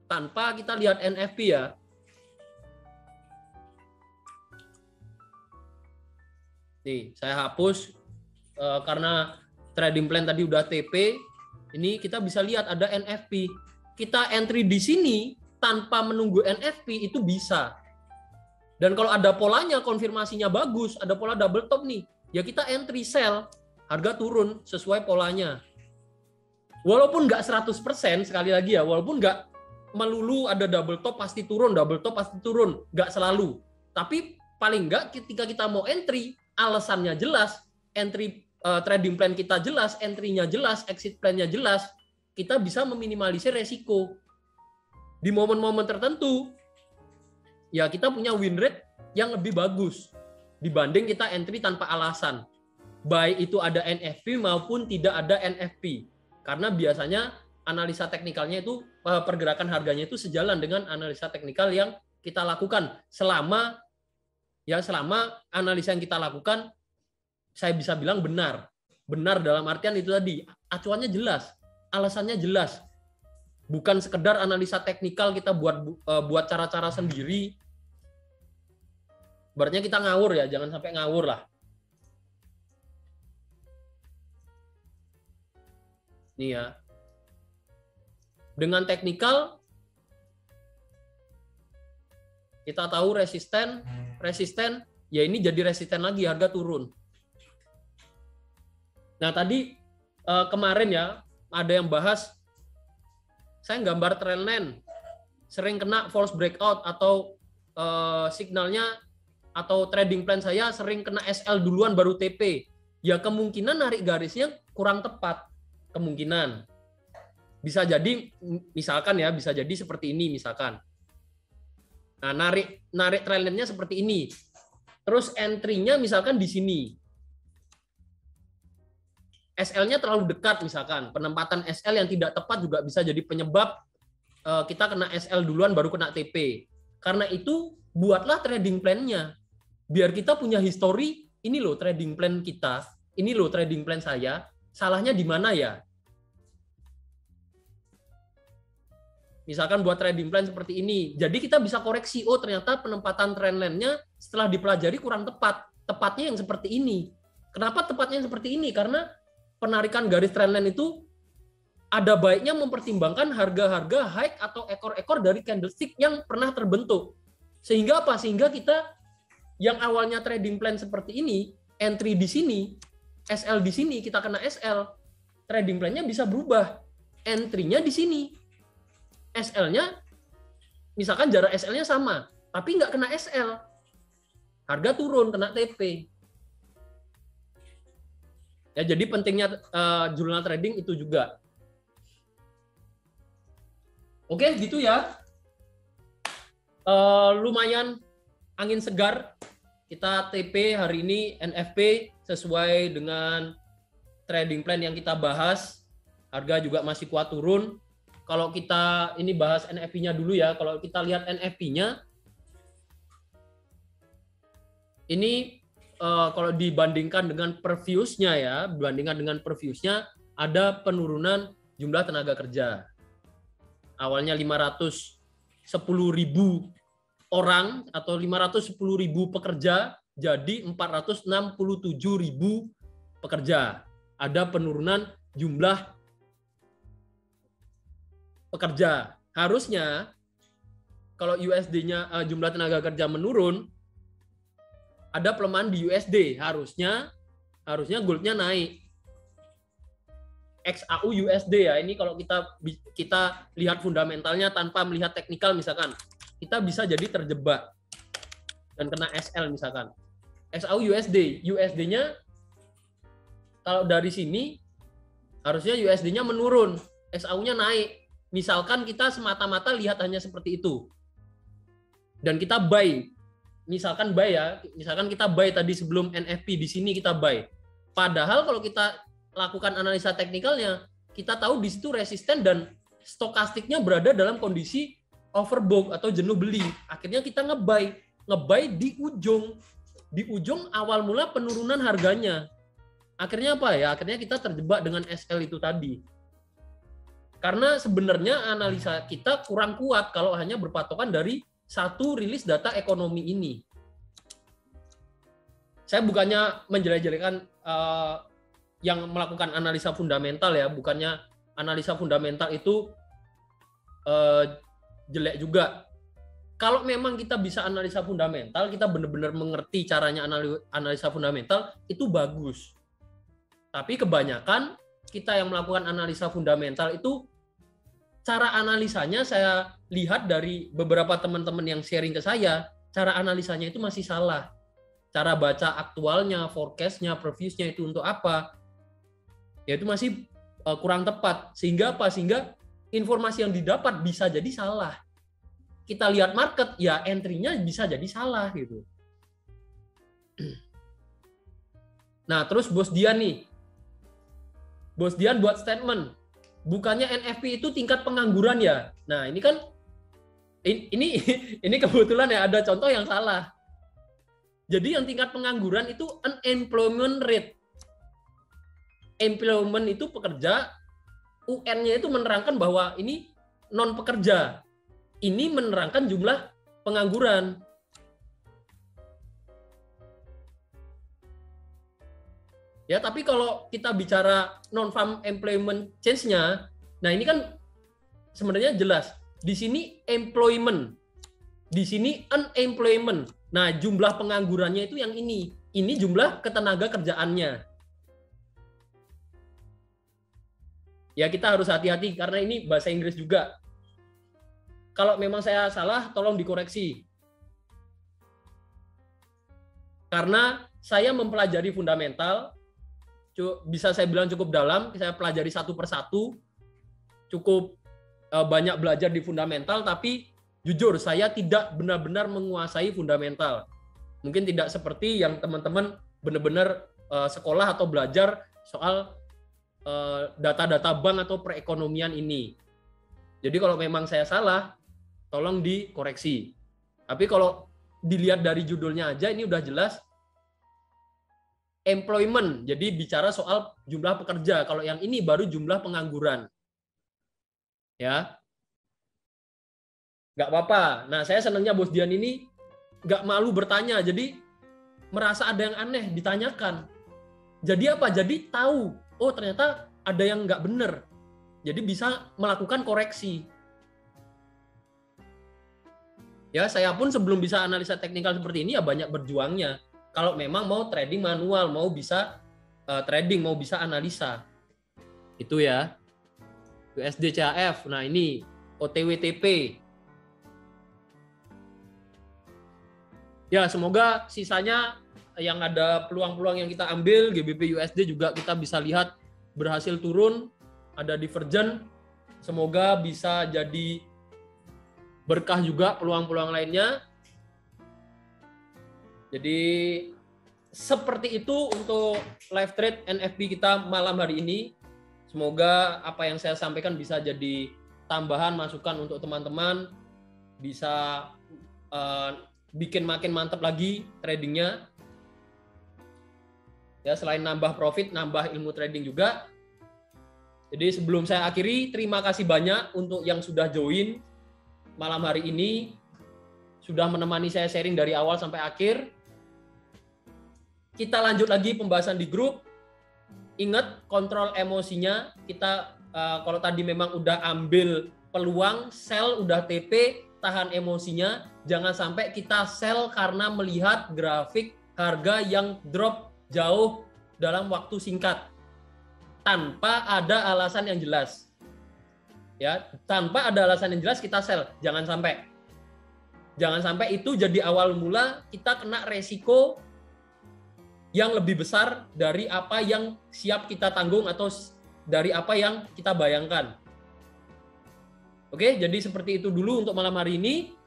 Tanpa kita lihat NFP ya. Nih, saya hapus karena trading plan tadi udah TP. Ini kita bisa lihat ada NFP. Kita entry di sini tanpa menunggu NFP itu bisa. Dan kalau ada polanya, konfirmasinya bagus, ada pola double top nih, ya kita entry sell, harga turun sesuai polanya. Walaupun nggak 100%, sekali lagi ya, walaupun nggak melulu ada double top pasti turun, nggak selalu. Tapi paling nggak ketika kita mau entry, alasannya jelas, entry trading plan kita jelas, entry-nya jelas, exit plan-nya jelas, kita bisa meminimalisir resiko. Di momen-momen tertentu, ya kita punya win rate yang lebih bagus dibanding kita entry tanpa alasan. Baik itu ada NFP maupun tidak ada NFP. Karena biasanya analisa teknikalnya itu, pergerakan harganya itu sejalan dengan analisa teknikal yang kita lakukan. Selama analisa yang kita lakukan, saya bisa bilang benar. Benar dalam artian itu tadi, acuannya jelas, alasannya jelas. Bukan sekedar analisa teknikal kita buat cara-cara sendiri. Berarti kita ngawur ya, jangan sampai ngawur lah. Nih ya. Dengan teknikal kita tahu resisten ya ini jadi resisten lagi, harga turun. Nah tadi kemarin ya ada yang bahas, saya gambar trendline sering kena false breakout atau signalnya atau trading plan saya sering kena SL duluan baru TP. Ya kemungkinan narik garisnya kurang tepat, kemungkinan. Bisa jadi misalkan ya, bisa jadi seperti ini misalkan. Nah, narik trendline-nya seperti ini. Terus entry-nya misalkan di sini. SL-nya terlalu dekat misalkan. Penempatan SL yang tidak tepat juga bisa jadi penyebab kita kena SL duluan baru kena TP. Karena itu buatlah trading plan-nya. Biar kita punya history, ini loh trading plan kita, ini loh trading plan saya, salahnya di mana ya? Misalkan buat trading plan seperti ini. Jadi kita bisa koreksi, oh ternyata penempatan trendline-nya setelah dipelajari kurang tepat. Tepatnya yang seperti ini. Kenapa tepatnya yang seperti ini? Karena penarikan garis trendline itu ada baiknya mempertimbangkan harga-harga high atau ekor-ekor dari candlestick yang pernah terbentuk. Sehingga apa? Sehingga kita yang awalnya trading plan seperti ini, entry di sini, SL di sini, kita kena SL, trading plan-nya bisa berubah. Entry-nya di sini. SL-nya, misalkan jarak SL-nya sama, tapi nggak kena SL. Harga turun, kena TP. Ya, jadi pentingnya jurnal trading itu juga. Oke, gitu ya. Lumayan angin segar. Kita TP hari ini NFP sesuai dengan trading plan yang kita bahas. Harga juga masih kuat turun. Kalau kita ini bahas NFP-nya dulu ya. Kalau kita lihat NFP-nya, ini kalau dibandingkan dengan previous-nya ya, ada penurunan jumlah tenaga kerja. Awalnya 510.000 orang atau 510.000 pekerja jadi 467.000 pekerja. Ada penurunan jumlah pekerja. Harusnya kalau USD-nya jumlah tenaga kerja menurun, ada pelemahan di USD. Harusnya goldnya naik. XAU USD ya. Ini kalau kita lihat fundamentalnya tanpa melihat teknikal misalkan, kita bisa jadi terjebak dan kena SL misalkan. XAU USD, USD-nya kalau dari sini harusnya USD-nya menurun, XAU-nya naik. Misalkan kita semata-mata lihat hanya seperti itu. Dan kita buy misalkan buy ya, misalkan kita buy tadi sebelum NFP, di sini kita buy. Padahal kalau kita lakukan analisa teknikalnya, kita tahu di situ resisten dan stokastiknya berada dalam kondisi overbought atau jenuh beli. Akhirnya kita ngebuy di ujung awal mula penurunan harganya. Akhirnya apa ya? Akhirnya kita terjebak dengan SL itu tadi. Karena sebenarnya analisa kita kurang kuat kalau hanya berpatokan dari satu rilis data ekonomi ini. Saya bukannya menjelek-jelekan yang melakukan analisa fundamental ya, bukannya analisa fundamental itu jelek juga. Kalau memang kita bisa analisa fundamental, kita benar-benar mengerti caranya analisa fundamental, itu bagus. Tapi kebanyakan kita yang melakukan analisa fundamental itu, cara analisanya saya lihat dari beberapa teman-teman yang sharing ke saya, cara analisanya itu masih salah. Cara baca aktualnya, forecast-nya, previous-nya itu untuk apa, ya itu masih kurang tepat. Sehingga apa? Sehingga informasi yang didapat bisa jadi salah. Kita lihat market, ya entry-nya bisa jadi salah gitu. Nah, terus Bos Dian nih. Bos Dian buat statement, bukannya NFP itu tingkat pengangguran ya? Nah, ini kan ini kebetulan ya ada contoh yang salah. Jadi yang tingkat pengangguran itu unemployment rate. Employment itu pekerja, UN-nya itu menerangkan bahwa ini non pekerja. Ini menerangkan jumlah pengangguran. Ya, tapi kalau kita bicara non-farm employment change-nya, nah ini kan sebenarnya jelas. Di sini employment, di sini unemployment. Nah, jumlah penganggurannya itu yang ini. Ini jumlah ketenaga kerjaannya. Ya, kita harus hati-hati karena ini bahasa Inggris juga. Kalau memang saya salah, tolong dikoreksi. Karena saya mempelajari fundamental, bisa saya bilang cukup dalam, saya pelajari satu persatu, cukup banyak belajar di fundamental, tapi jujur saya tidak benar-benar menguasai fundamental. Mungkin tidak seperti yang teman-teman benar-benar sekolah atau belajar soal data-data bank atau perekonomian ini. Jadi kalau memang saya salah, tolong dikoreksi. Tapi kalau dilihat dari judulnya aja, ini udah jelas employment. Jadi bicara soal jumlah pekerja. Kalau yang ini baru jumlah pengangguran. Ya. Nggak apa-apa. Nah, saya senangnya Bos Dian ini nggak malu bertanya. Jadi merasa ada yang aneh ditanyakan. Jadi apa? Jadi tahu. Oh, ternyata ada yang nggak benar. Jadi bisa melakukan koreksi. Ya, saya pun sebelum bisa analisa teknikal seperti ini ya banyak berjuangnya. Kalau memang mau trading manual, mau bisa trading, mau bisa analisa. Itu ya. USD CHF. Nah, ini OTWTP. Ya, semoga sisanya yang ada peluang-peluang yang kita ambil, GBP USD juga kita bisa lihat berhasil turun, ada divergen. Semoga bisa jadi berkah juga peluang-peluang lainnya. Jadi seperti itu untuk live trade NFP kita malam hari ini. Semoga apa yang saya sampaikan bisa jadi tambahan masukan untuk teman-teman, bisa bikin makin mantap lagi tradingnya. Ya, selain nambah profit, nambah ilmu trading juga. Jadi sebelum saya akhiri, terima kasih banyak untuk yang sudah join malam hari ini, sudah menemani saya sharing dari awal sampai akhir. Kita lanjut lagi pembahasan di grup. Ingat, kontrol emosinya. Kita kalau tadi memang udah ambil peluang, sell, udah TP, tahan emosinya. Jangan sampai kita sell karena melihat grafik harga yang drop jauh dalam waktu singkat tanpa ada alasan yang jelas. Ya, tanpa ada alasan yang jelas kita sell, jangan sampai itu jadi awal mula kita kena resiko yang lebih besar dari apa yang siap kita tanggung atau dari apa yang kita bayangkan. Oke, jadi seperti itu dulu untuk malam hari ini.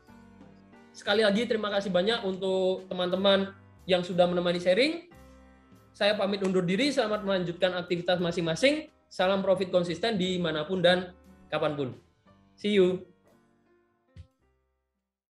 sekali lagi terima kasih banyak untuk teman-teman yang sudah menemani sharing. Saya pamit undur diri, selamat melanjutkan aktivitas masing-masing. Salam profit konsisten dimanapun dan kapanpun. See you.